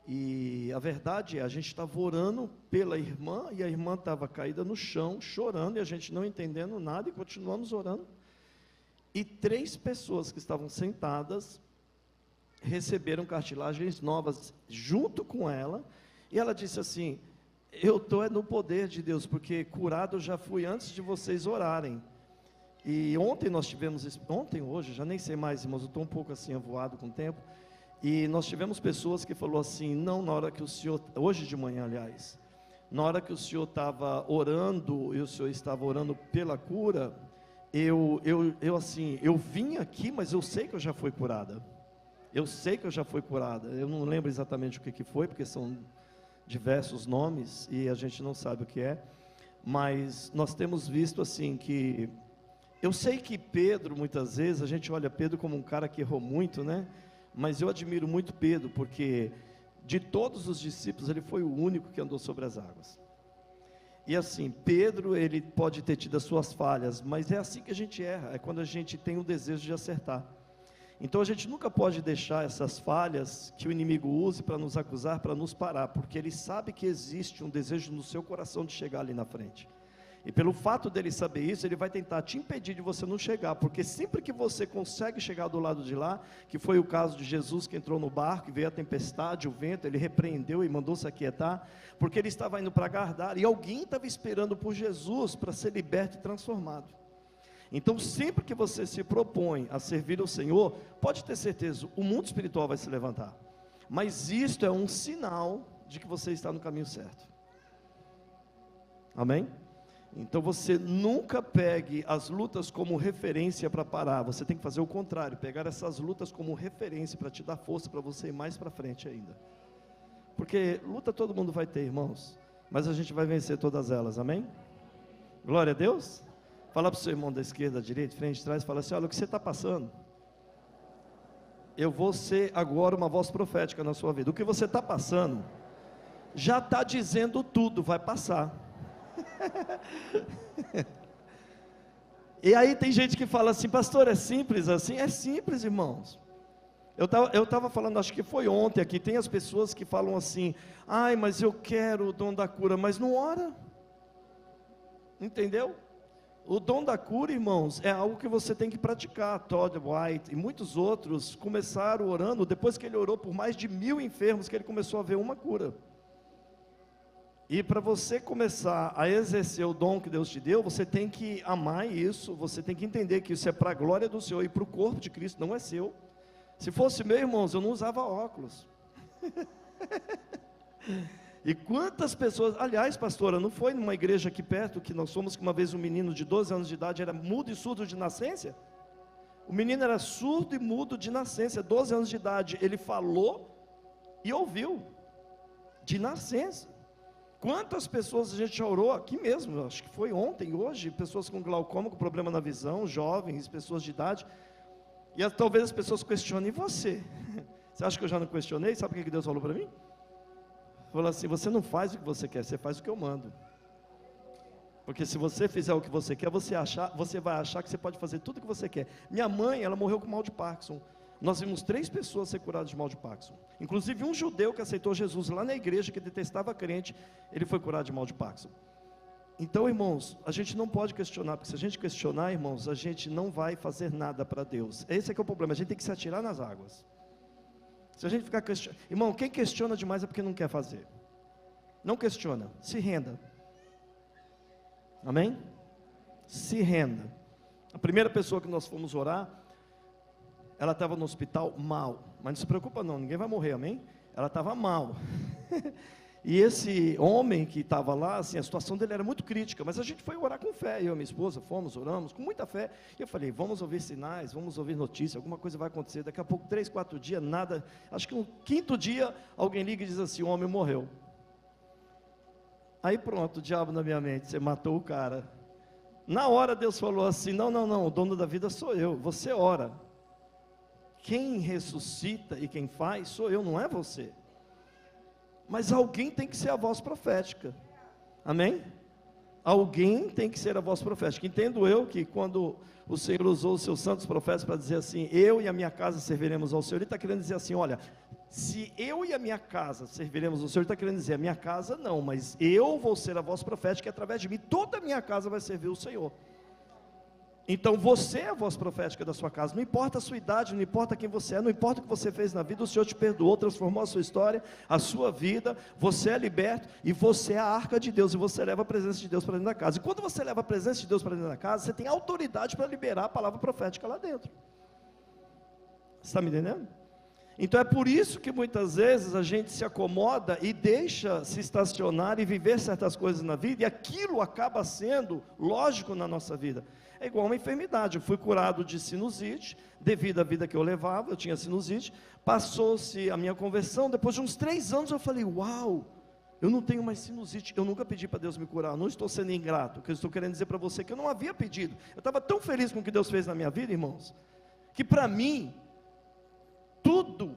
E a verdade é, a gente estava orando pela irmã, e a irmã estava caída no chão, chorando, e a gente não entendendo nada, e continuamos orando. E 3 pessoas que estavam sentadas receberam cartilagens novas junto com ela, e ela disse assim: eu estou no poder de Deus, porque curado eu já fui antes de vocês orarem. E ontem nós tivemos, hoje, já nem sei mais, irmãos, eu estou um pouco assim avoado com o tempo. E nós tivemos pessoas que falou assim: não, na hora que o senhor, hoje de manhã aliás, na hora que o senhor estava orando, e o senhor estava orando pela cura, eu vim aqui, mas eu sei que eu já fui curada. Eu sei que eu já fui curada. Eu não lembro exatamente o que foi, porque são diversos nomes, e a gente não sabe o que é. Mas nós temos visto assim que, eu sei que Pedro, muitas vezes, a gente olha Pedro como um cara que errou muito, né? Mas eu admiro muito Pedro, porque de todos os discípulos, ele foi o único que andou sobre as águas. E assim, Pedro, ele pode ter tido as suas falhas, mas é assim que a gente erra, é quando a gente tem o desejo de acertar. Então a gente nunca pode deixar essas falhas que o inimigo use para nos acusar, para nos parar, porque ele sabe que existe um desejo no seu coração de chegar ali na frente. E pelo fato dele saber isso, ele vai tentar te impedir de você não chegar, porque sempre que você consegue chegar do lado de lá, que foi o caso de Jesus, que entrou no barco, e veio a tempestade, o vento, ele repreendeu e mandou se aquietar, porque ele estava indo para Gadara, e alguém estava esperando por Jesus para ser liberto e transformado. Então sempre que você se propõe a servir ao Senhor, pode ter certeza, o mundo espiritual vai se levantar, mas isto é um sinal de que você está no caminho certo. Amém? Então você nunca pegue as lutas como referência para parar, você tem que fazer o contrário, pegar essas lutas como referência para te dar força para você ir mais para frente ainda. Porque luta todo mundo vai ter, irmãos, mas a gente vai vencer todas elas, amém? Glória a Deus. Fala para o seu irmão da esquerda, da direita, frente, trás, fala assim: olha, o que você está passando, eu vou ser agora uma voz profética na sua vida. O que você está passando, já está dizendo tudo, vai passar. E aí tem gente que fala assim: pastor, é simples assim? É simples, irmãos. Eu estava falando, acho que foi ontem aqui, tem as pessoas que falam assim: ai, mas eu quero o dom da cura, mas não ora. Entendeu? O dom da cura, irmãos, é algo que você tem que praticar. Todd White e muitos outros começaram orando, depois que ele orou por mais de 1000 enfermos, que ele começou a ver uma cura. E para você começar a exercer o dom que Deus te deu, você tem que amar isso, você tem que entender que isso é para a glória do Senhor e para o corpo de Cristo, não é seu. Se fosse meu, irmãos, eu não usava óculos. E quantas pessoas, aliás, pastora, não foi numa igreja aqui perto que nós fomos, que uma vez um menino de 12 anos de idade era mudo e surdo de nascença? O menino era surdo e mudo de nascença, 12 anos de idade, ele falou e ouviu, de nascença. Quantas pessoas a gente já orou aqui mesmo, acho que foi ontem, hoje, pessoas com glaucoma, com problema na visão, jovens, pessoas de idade, e talvez as pessoas questionem: e você? Você acha que eu já não questionei? Sabe o que Deus falou para mim? Falou assim: você não faz o que você quer, você faz o que eu mando. Porque se você fizer o que você quer, você vai achar que você pode fazer tudo o que você quer. Minha mãe, ela morreu com mal de Parkinson. Nós vimos 3 pessoas ser curadas de mal de Parkinson. Inclusive um judeu que aceitou Jesus lá na igreja, que detestava crente, ele foi curado de mal de Parkinson. Então, irmãos, a gente não pode questionar, porque se a gente questionar, irmãos, a gente não vai fazer nada para Deus. Esse é que é o problema, a gente tem que se atirar nas águas. Se a gente ficar questionando, irmão, quem questiona demais é porque não quer fazer. Não questiona, se renda. Amém? Se renda. A primeira pessoa que nós fomos orar, ela estava no hospital mal, mas não se preocupa não, ninguém vai morrer, amém? Ela estava mal. E esse homem que estava lá, assim, a situação dele era muito crítica, mas a gente foi orar com fé, eu e minha esposa fomos, oramos com muita fé, e eu falei: vamos ouvir sinais, vamos ouvir notícias, alguma coisa vai acontecer. Daqui a pouco, 3, 4 dias, nada, acho que no 5º dia, alguém liga e diz assim: o homem morreu. Aí pronto, o diabo na minha mente: você matou o cara. Na hora Deus falou assim: não, o dono da vida sou eu, você ora. Quem ressuscita e quem faz sou eu, não é você. Mas alguém tem que ser a voz profética, amém? Alguém tem que ser a voz profética. Entendo eu que quando o Senhor usou os seus santos profetas para dizer assim: eu e a minha casa serviremos ao Senhor, Ele está querendo dizer assim: olha, se eu e a minha casa serviremos ao Senhor, Ele está querendo dizer: a minha casa não, mas eu vou ser a voz profética, e através de mim toda a minha casa vai servir o Senhor. Então você é a voz profética da sua casa, não importa a sua idade, não importa quem você é, não importa o que você fez na vida, o Senhor te perdoou, transformou a sua história, a sua vida, você é liberto, e você é a arca de Deus, e você leva a presença de Deus para dentro da casa. E quando você leva a presença de Deus para dentro da casa, você tem autoridade para liberar a palavra profética lá dentro. Você está me entendendo? Então é por isso que muitas vezes a gente se acomoda e deixa se estacionar e viver certas coisas na vida, e aquilo acaba sendo lógico na nossa vida. É igual uma enfermidade. Eu fui curado de sinusite, devido à vida que eu levava, eu tinha sinusite, passou-se a minha conversão, depois de uns 3 anos eu falei: uau, eu não tenho mais sinusite, eu nunca pedi para Deus me curar, eu não estou sendo ingrato. O que eu estou querendo dizer para você é que eu não havia pedido, eu estava tão feliz com o que Deus fez na minha vida, irmãos, que para mim, tudo,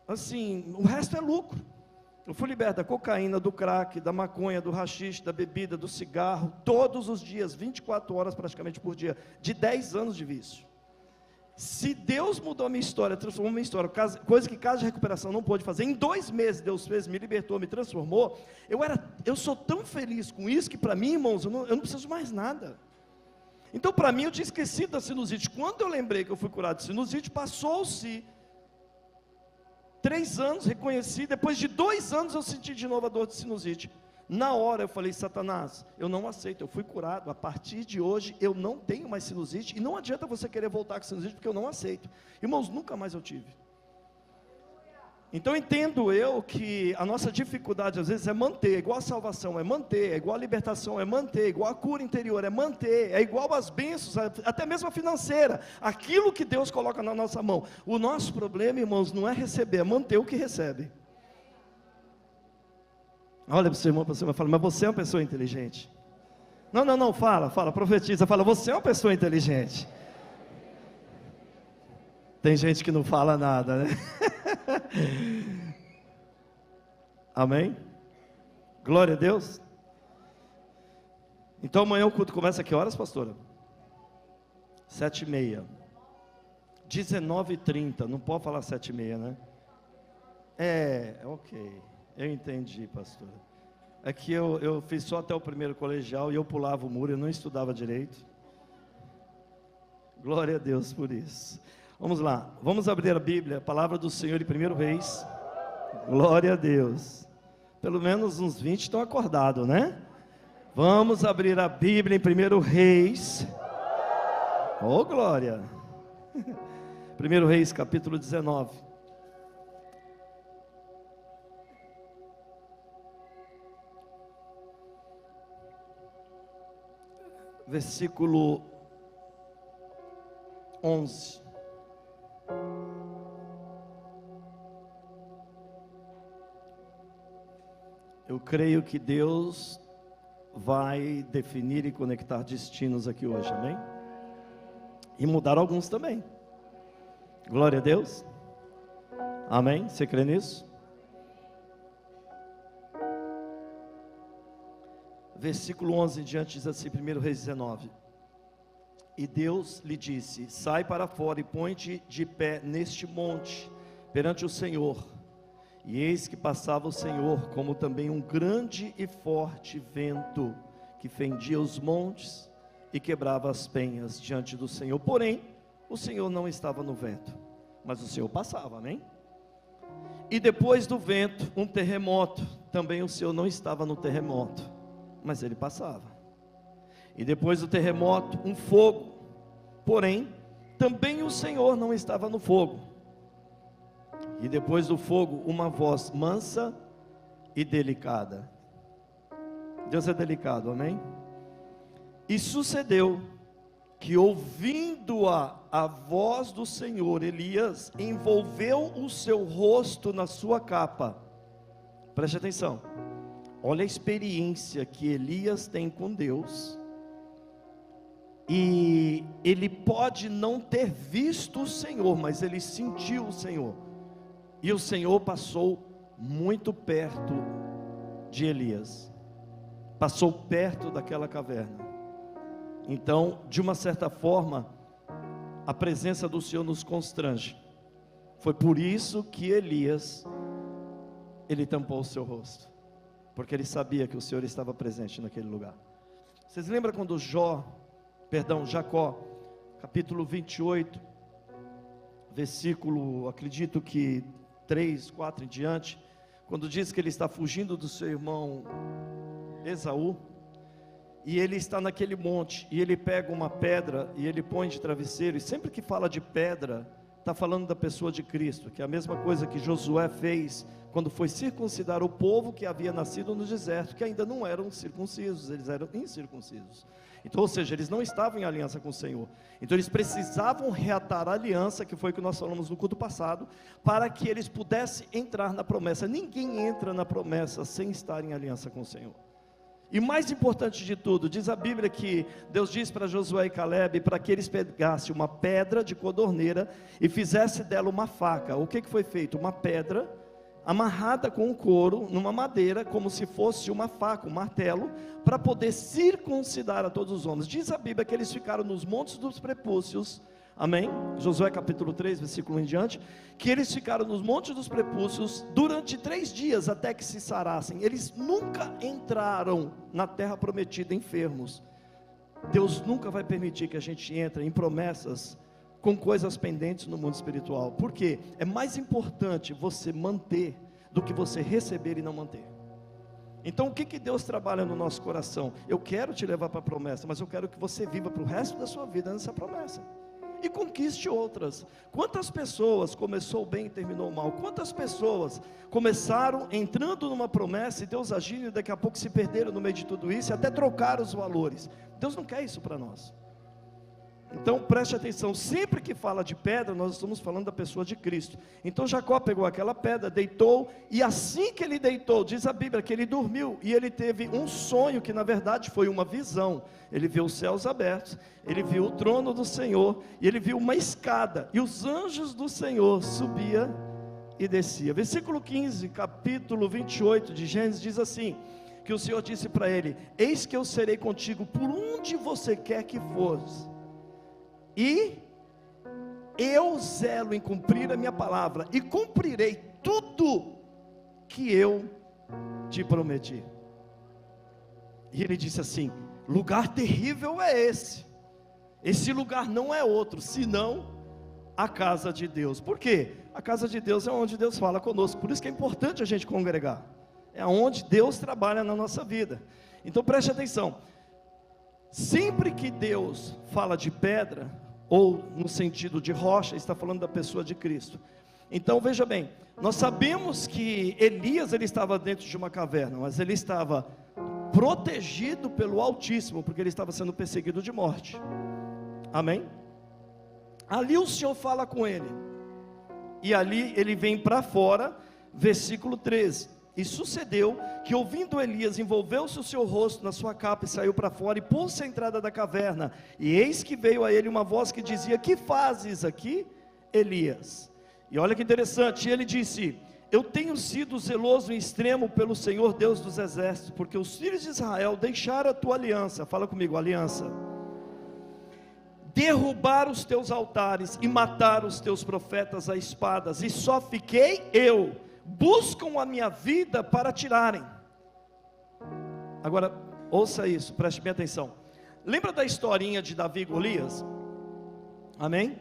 assim, o resto é lucro. Eu fui liberto da cocaína, do crack, da maconha, do haxixe, da bebida, do cigarro, todos os dias, 24 horas praticamente por dia, de 10 anos de vício. Se Deus mudou a minha história, transformou a minha história, coisa que casa de recuperação não pôde fazer, em 2 meses Deus fez, me libertou, me transformou, eu sou tão feliz com isso, que para mim, irmãos, eu não preciso mais nada. Então para mim, eu tinha esquecido da sinusite. Quando eu lembrei que eu fui curado de sinusite, passou-se 3 anos, reconheci, depois de 2 anos eu senti de novo a dor de sinusite. Na hora eu falei: Satanás, eu não aceito, eu fui curado, a partir de hoje eu não tenho mais sinusite, e não adianta você querer voltar com sinusite, porque eu não aceito. Irmãos, nunca mais eu tive. Então entendo eu que a nossa dificuldade às vezes é manter, igual a salvação é manter, é igual a libertação é manter, igual a cura interior é manter, é igual as bênçãos, até mesmo a financeira, aquilo que Deus coloca na nossa mão. O nosso problema, irmãos, não é receber, é manter o que recebe. Olha para o seu irmão, você vai falar, mas você é uma pessoa inteligente. Não, fala, profetiza, fala, você é uma pessoa inteligente. Tem gente que não fala nada, né? Amém? Glória a Deus. Então amanhã o culto começa a que horas, pastora? 7h30. 19h30, não pode falar 7h30, né? Ok. Eu entendi, pastora. É que eu fiz só até o primeiro colegial e eu pulava o muro, eu não estudava direito. Glória a Deus por isso. Vamos lá, vamos abrir a Bíblia, a palavra do Senhor em 1 Reis. Glória a Deus. Pelo menos uns 20 estão acordados, né? Vamos abrir a Bíblia em 1 Reis. Oh, glória. 1 Reis, capítulo 19. Versículo 11. Eu creio que Deus vai definir e conectar destinos aqui hoje, amém? E mudar alguns também. Glória a Deus. Amém? Você crê nisso? Versículo 11 em diante diz assim, 1 Reis 19. E Deus lhe disse: sai para fora e põe-te de pé neste monte, perante o Senhor. E eis que passava o Senhor, como também um grande e forte vento, que fendia os montes e quebrava as penhas diante do Senhor. Porém, o Senhor não estava no vento, mas o Senhor passava, amém? E depois do vento, um terremoto. Também o Senhor não estava no terremoto, mas ele passava. E depois do terremoto, um fogo. Porém, também o Senhor não estava no fogo. E depois do fogo, uma voz mansa e delicada. Deus é delicado, amém? E sucedeu que, ouvindo a voz do Senhor, Elias envolveu o seu rosto na sua capa. Preste atenção. Olha a experiência que Elias tem com Deus. E ele pode não ter visto o Senhor, mas ele sentiu o Senhor. E o Senhor passou muito perto de Elias. Passou perto daquela caverna. Então, de uma certa forma, a presença do Senhor nos constrange. Foi por isso que Elias, ele tampou o seu rosto. Porque ele sabia que o Senhor estava presente naquele lugar. Vocês lembram quando Jacó, capítulo 28, versículo, acredito que 3, 4 em diante, quando diz que ele está fugindo do seu irmão Esaú, e ele está naquele monte, e ele pega uma pedra, e ele põe de travesseiro, e sempre que fala de pedra, está falando da pessoa de Cristo, que é a mesma coisa que Josué fez, quando foi circuncidar o povo que havia nascido no deserto, que ainda não eram circuncisos, eles eram incircuncisos. Então, ou seja, eles não estavam em aliança com o Senhor. Então eles precisavam reatar a aliança, que foi o que nós falamos no culto passado, para que eles pudessem entrar na promessa. Ninguém entra na promessa sem estar em aliança com o Senhor. E mais importante de tudo, diz a Bíblia que Deus diz para Josué e Caleb para que eles pegassem uma pedra de codorneira e fizessem dela uma faca. O que foi feito? Uma pedra amarrada com um couro, numa madeira, como se fosse uma faca, um martelo, para poder circuncidar a todos os homens. Diz a Bíblia que eles ficaram nos montes dos prepúcios, amém? Josué capítulo 3, versículo 1 em diante, que eles ficaram nos montes dos prepúcios durante 3 dias, até que se sarassem. Eles nunca entraram na terra prometida enfermos. Deus nunca vai permitir que a gente entre em promessas com coisas pendentes no mundo espiritual. Por quê? É mais importante você manter do que você receber e não manter. Então o que Deus trabalha no nosso coração? Eu quero te levar para a promessa, mas eu quero que você viva para o resto da sua vida nessa promessa. e conquiste outras. Quantas pessoas começou bem e terminou mal? Quantas pessoas começaram entrando numa promessa e Deus agindo e daqui a pouco se perderam no meio de tudo isso e até trocaram os valores? Deus não quer isso para nós. Então preste atenção, sempre que fala de pedra, nós estamos falando da pessoa de Cristo. Então Jacó pegou aquela pedra, deitou, e assim que ele deitou, diz a Bíblia que ele dormiu, e ele teve um sonho que na verdade foi uma visão. Ele viu os céus abertos, ele viu o trono do Senhor, e ele viu uma escada, e os anjos do Senhor subia e descia. Versículo 15, capítulo 28 de Gênesis diz assim, que o Senhor disse para ele: eis que eu serei contigo por onde você quer que fores, e eu zelo em cumprir a minha palavra, e cumprirei tudo que eu te prometi. E ele disse assim: lugar terrível é esse lugar não é outro, senão a casa de Deus. Por quê? A casa de Deus é onde Deus fala conosco, por isso que é importante a gente congregar, é onde Deus trabalha na nossa vida. Então preste atenção, sempre que Deus fala de pedra, ou no sentido de rocha, está falando da pessoa de Cristo. Então veja bem, nós sabemos que Elias, ele estava dentro de uma caverna, mas ele estava protegido pelo Altíssimo, porque ele estava sendo perseguido de morte. Amém? Ali o Senhor fala com ele, e ali ele vem para fora, versículo 13. E sucedeu que, ouvindo Elias, envolveu-se o seu rosto na sua capa e saiu para fora e pôs-se à entrada da caverna. E eis que veio a ele uma voz que dizia: que fazes aqui, Elias? E olha que interessante, ele disse: eu tenho sido zeloso em extremo pelo Senhor Deus dos exércitos, porque os filhos de Israel deixaram a tua aliança. Fala comigo, aliança. Derrubaram os teus altares e mataram os teus profetas a espadas, e só fiquei eu. Buscam a minha vida para tirarem. Agora, ouça isso, preste bem atenção. Lembra da historinha de Davi e Golias? Amém?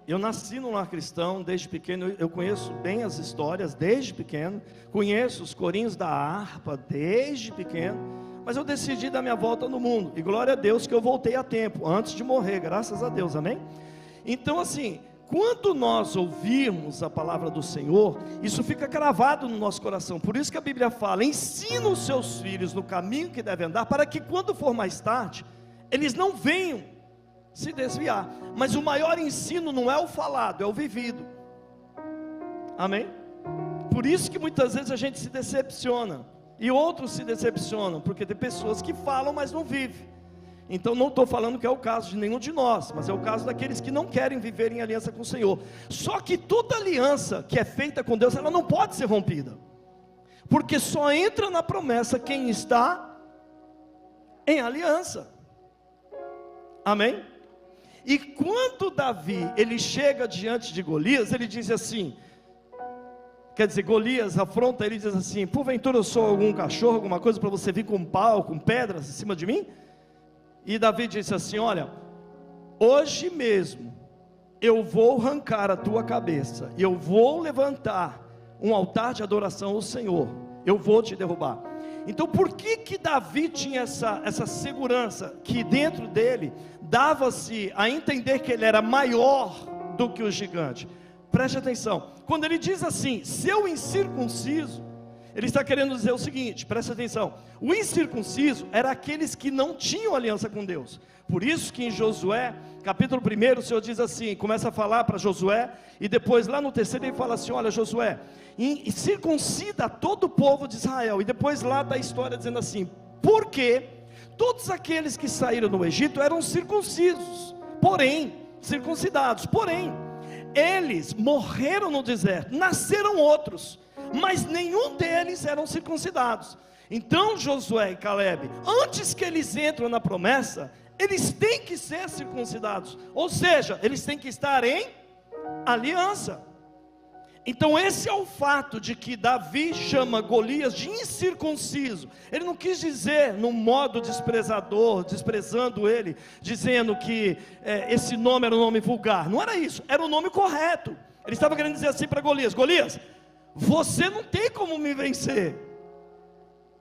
Eu nasci num lar cristão desde pequeno, eu conheço bem as histórias desde pequeno, conheço os corinhos da harpa desde pequeno, mas eu decidi dar minha volta no mundo, e glória a Deus que eu voltei a tempo, antes de morrer, graças a Deus, amém? Então assim, quando nós ouvirmos a palavra do Senhor, isso fica cravado no nosso coração. Por isso que a Bíblia fala: ensina os seus filhos no caminho que devem andar, para que quando for mais tarde, eles não venham se desviar. Mas o maior ensino não é o falado, é o vivido. Amém? Por isso que muitas vezes a gente se decepciona, e outros se decepcionam, porque tem pessoas que falam, mas não vivem. Então não estou falando que é o caso de nenhum de nós, mas é o caso daqueles que não querem viver em aliança com o Senhor. Só que toda aliança que é feita com Deus, ela não pode ser rompida, porque só entra na promessa quem está em aliança. Amém? E quando Davi, ele chega diante de Golias, ele diz assim, quer dizer, Golias afronta, ele diz assim: porventura eu sou algum cachorro, alguma coisa para você vir com pau, com pedras em cima de mim? E Davi disse assim: olha, hoje mesmo eu vou arrancar a tua cabeça, e eu vou levantar um altar de adoração ao Senhor, eu vou te derrubar. Então por que Davi tinha essa segurança, que dentro dele dava-se a entender que ele era maior do que o gigante? Preste atenção, quando ele diz assim, seu incircunciso, ele está querendo dizer o seguinte, preste atenção: o incircunciso era aqueles que não tinham aliança com Deus. Por isso que em Josué, capítulo 1, o Senhor diz assim, começa a falar para Josué, e depois lá no 3º ele fala assim: olha Josué, circuncida todo o povo de Israel. E depois lá da história dizendo assim: porque todos aqueles que saíram do Egito eram circuncisos, porém, circuncidados, porém, eles morreram no deserto, nasceram outros, mas nenhum deles eram circuncidados. Então Josué e Calebe, antes que eles entram na promessa, eles têm que ser circuncidados, ou seja, eles têm que estar em aliança. Então esse é o fato de que Davi chama Golias de incircunciso. Ele não quis dizer num modo desprezador, desprezando ele, dizendo que esse nome era um nome vulgar. Não era isso, era o nome correto. Ele estava querendo dizer assim para Golias: Golias, você não tem como me vencer,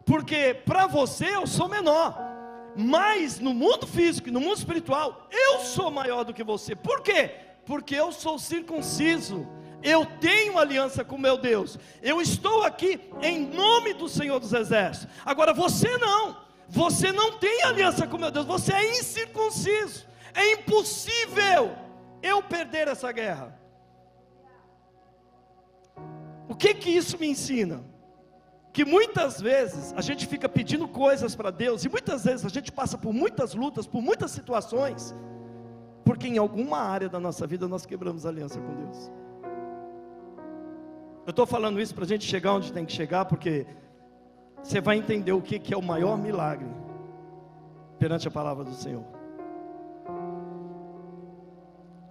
porque para você eu sou menor, Mas no mundo físico e no mundo espiritual, eu sou maior do que você. Por quê? Porque eu sou circunciso. Eu tenho aliança com meu Deus. Eu estou aqui em nome do Senhor dos Exércitos. Agora você não. Você não tem aliança com meu Deus. Você é incircunciso. É impossível eu perder essa guerra. O que isso me ensina? Que muitas vezes a gente fica pedindo coisas para Deus, e muitas vezes a gente passa por muitas lutas, por muitas situações, porque em alguma área da nossa vida nós quebramos a aliança com Deus. Eu estou falando isso para a gente chegar onde tem que chegar, porque você vai entender o que é o maior milagre perante a palavra do Senhor.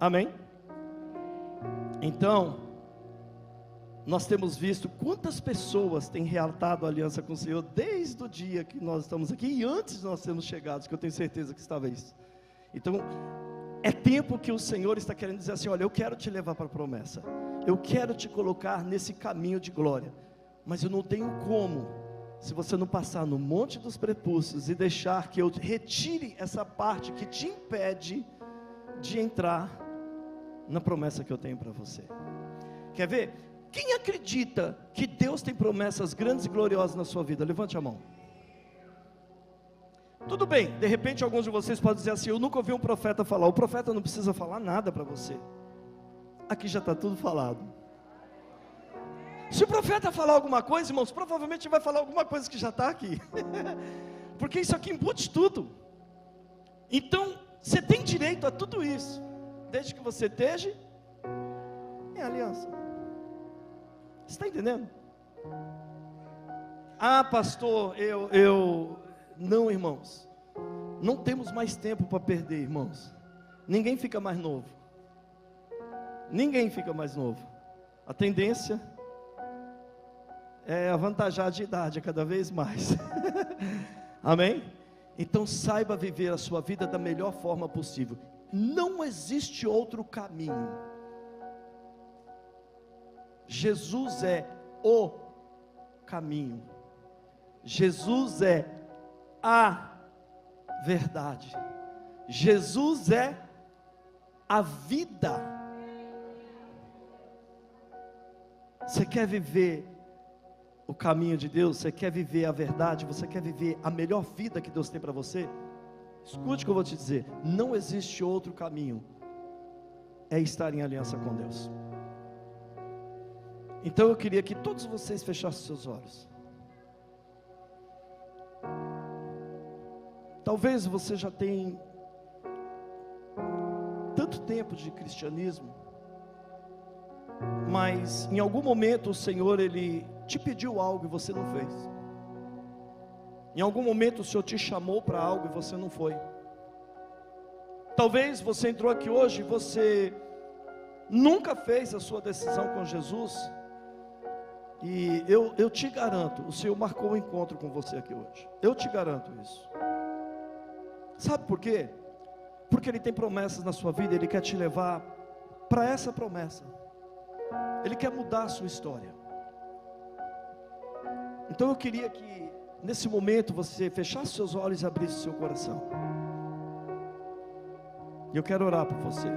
Amém? Então, nós temos visto quantas pessoas têm reatado a aliança com o Senhor desde o dia que nós estamos aqui e antes de nós termos chegado, que eu tenho certeza que estava isso. Então, é tempo que o Senhor está querendo dizer assim: olha, eu quero te levar para a promessa, eu quero te colocar nesse caminho de glória, mas eu não tenho como, se você não passar no monte dos prepúcios e deixar que eu retire essa parte que te impede de entrar na promessa que eu tenho para você. Quer ver? Quem acredita que Deus tem promessas grandes e gloriosas na sua vida? Levante a mão. Tudo bem, de repente alguns de vocês podem dizer assim: eu nunca ouvi um profeta falar. O profeta não precisa falar nada para você. Aqui já está tudo falado. Se o profeta falar alguma coisa, irmãos, provavelmente vai falar alguma coisa que já está aqui. Porque isso aqui embute tudo. Então, você tem direito a tudo isso, desde que você esteja em aliança. Você está entendendo? Ah, pastor, não, irmãos. Não temos mais tempo para perder, irmãos. Ninguém fica mais novo. Ninguém fica mais novo. A tendência é avantajar de idade cada vez mais. Amém? Então saiba viver a sua vida da melhor forma possível. Não existe outro caminho. Jesus é o caminho. Jesus é a verdade. Jesus é a vida. Você quer viver o caminho de Deus? Você quer viver a verdade? Você quer viver a melhor vida que Deus tem para você? Escute o que eu vou te dizer. Não existe outro caminho. É estar em aliança com Deus. Então eu queria que todos vocês fechassem seus olhos. Talvez você já tenha tanto tempo de cristianismo, mas em algum momento o Senhor, Ele te pediu algo e você não fez. Em algum momento o Senhor te chamou para algo e você não foi. Talvez você entrou aqui hoje e você nunca fez a sua decisão com Jesus. E eu te garanto, o Senhor marcou um encontro com você aqui hoje. Eu te garanto isso. Sabe por quê? Porque Ele tem promessas na sua vida. Ele quer te levar para essa promessa. Ele quer mudar a sua história. Então eu queria que nesse momento você fechasse seus olhos e abrisse seu coração. E eu quero orar por você.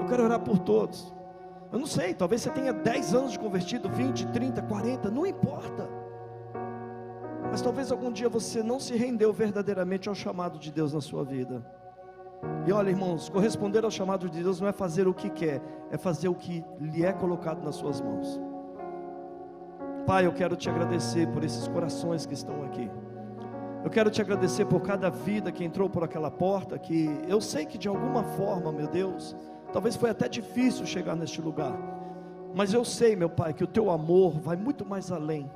Eu quero orar por todos. Eu não sei, talvez você tenha 10 anos de convertido, 20, 30, 40, não importa. Mas talvez algum dia você não se rendeu verdadeiramente ao chamado de Deus na sua vida. E olha, irmãos, corresponder ao chamado de Deus não é fazer o que quer, é fazer o que lhe é colocado nas suas mãos. Pai, eu quero te agradecer por esses corações que estão aqui. Eu quero te agradecer por cada vida que entrou por aquela porta, que eu sei que de alguma forma, meu Deus, talvez foi até difícil chegar neste lugar, mas eu sei, meu Pai, que o teu amor vai muito mais além,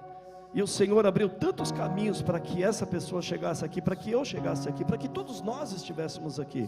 e o Senhor abriu tantos caminhos para que essa pessoa chegasse aqui, para que eu chegasse aqui, para que todos nós estivéssemos aqui.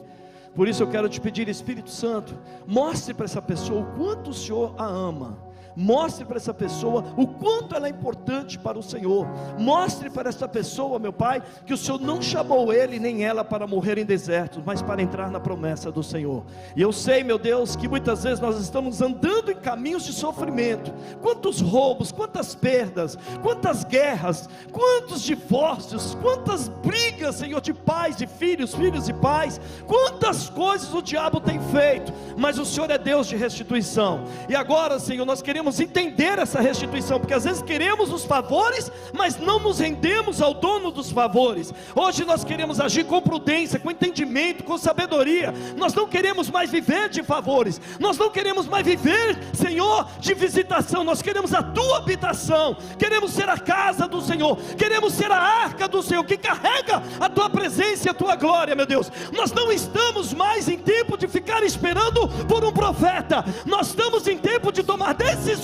Por isso eu quero te pedir, Espírito Santo, mostre para essa pessoa o quanto o Senhor a ama, Mostre para essa pessoa o quanto ela é importante para o Senhor. Mostre para essa pessoa, meu Pai, que o Senhor não chamou ele nem ela para morrer em desertos, mas para entrar na promessa do Senhor. E eu sei, meu Deus, que muitas vezes nós estamos andando em caminhos de sofrimento. Quantos roubos, quantas perdas, quantas guerras, quantos divórcios, quantas brigas, Senhor, de pais, de filhos, filhos e pais, quantas coisas o diabo tem feito, mas o Senhor é Deus de restituição. E agora, Senhor, nós queremos entender essa restituição, porque às vezes queremos os favores, mas não nos rendemos ao dono dos favores. Hoje nós queremos agir com prudência, com entendimento, com sabedoria. Nós não queremos mais viver de favores, nós não queremos mais viver, Senhor, de visitação. Nós queremos a tua habitação, queremos ser a casa do Senhor, queremos ser a arca do Senhor, que carrega a tua presença e a tua glória, meu Deus. Nós não estamos mais em tempo de ficar esperando por um profeta, nós estamos em tempo de tomar decisões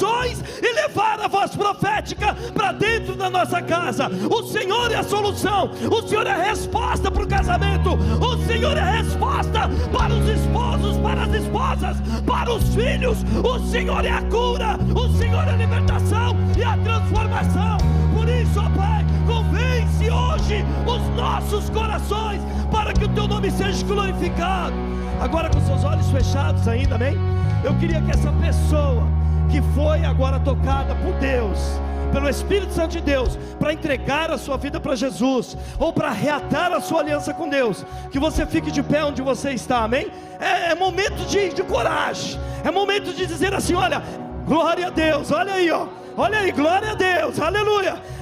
e levar a voz profética para dentro da nossa casa. O Senhor é a solução, o Senhor é a resposta para o casamento, o Senhor é a resposta para os esposos, para as esposas, para os filhos. O Senhor é a cura, o Senhor é a libertação e a transformação. Por isso, ó Pai, convence hoje os nossos corações para que o teu nome seja glorificado. Agora com seus olhos fechados ainda, amém? Eu queria que essa pessoa que foi agora tocada por Deus, pelo Espírito Santo de Deus, para entregar a sua vida para Jesus, ou para reatar a sua aliança com Deus, que você fique de pé onde você está, amém? É momento de coragem, é momento de dizer assim: olha, glória a Deus, olha aí, ó, olha aí, glória a Deus, aleluia.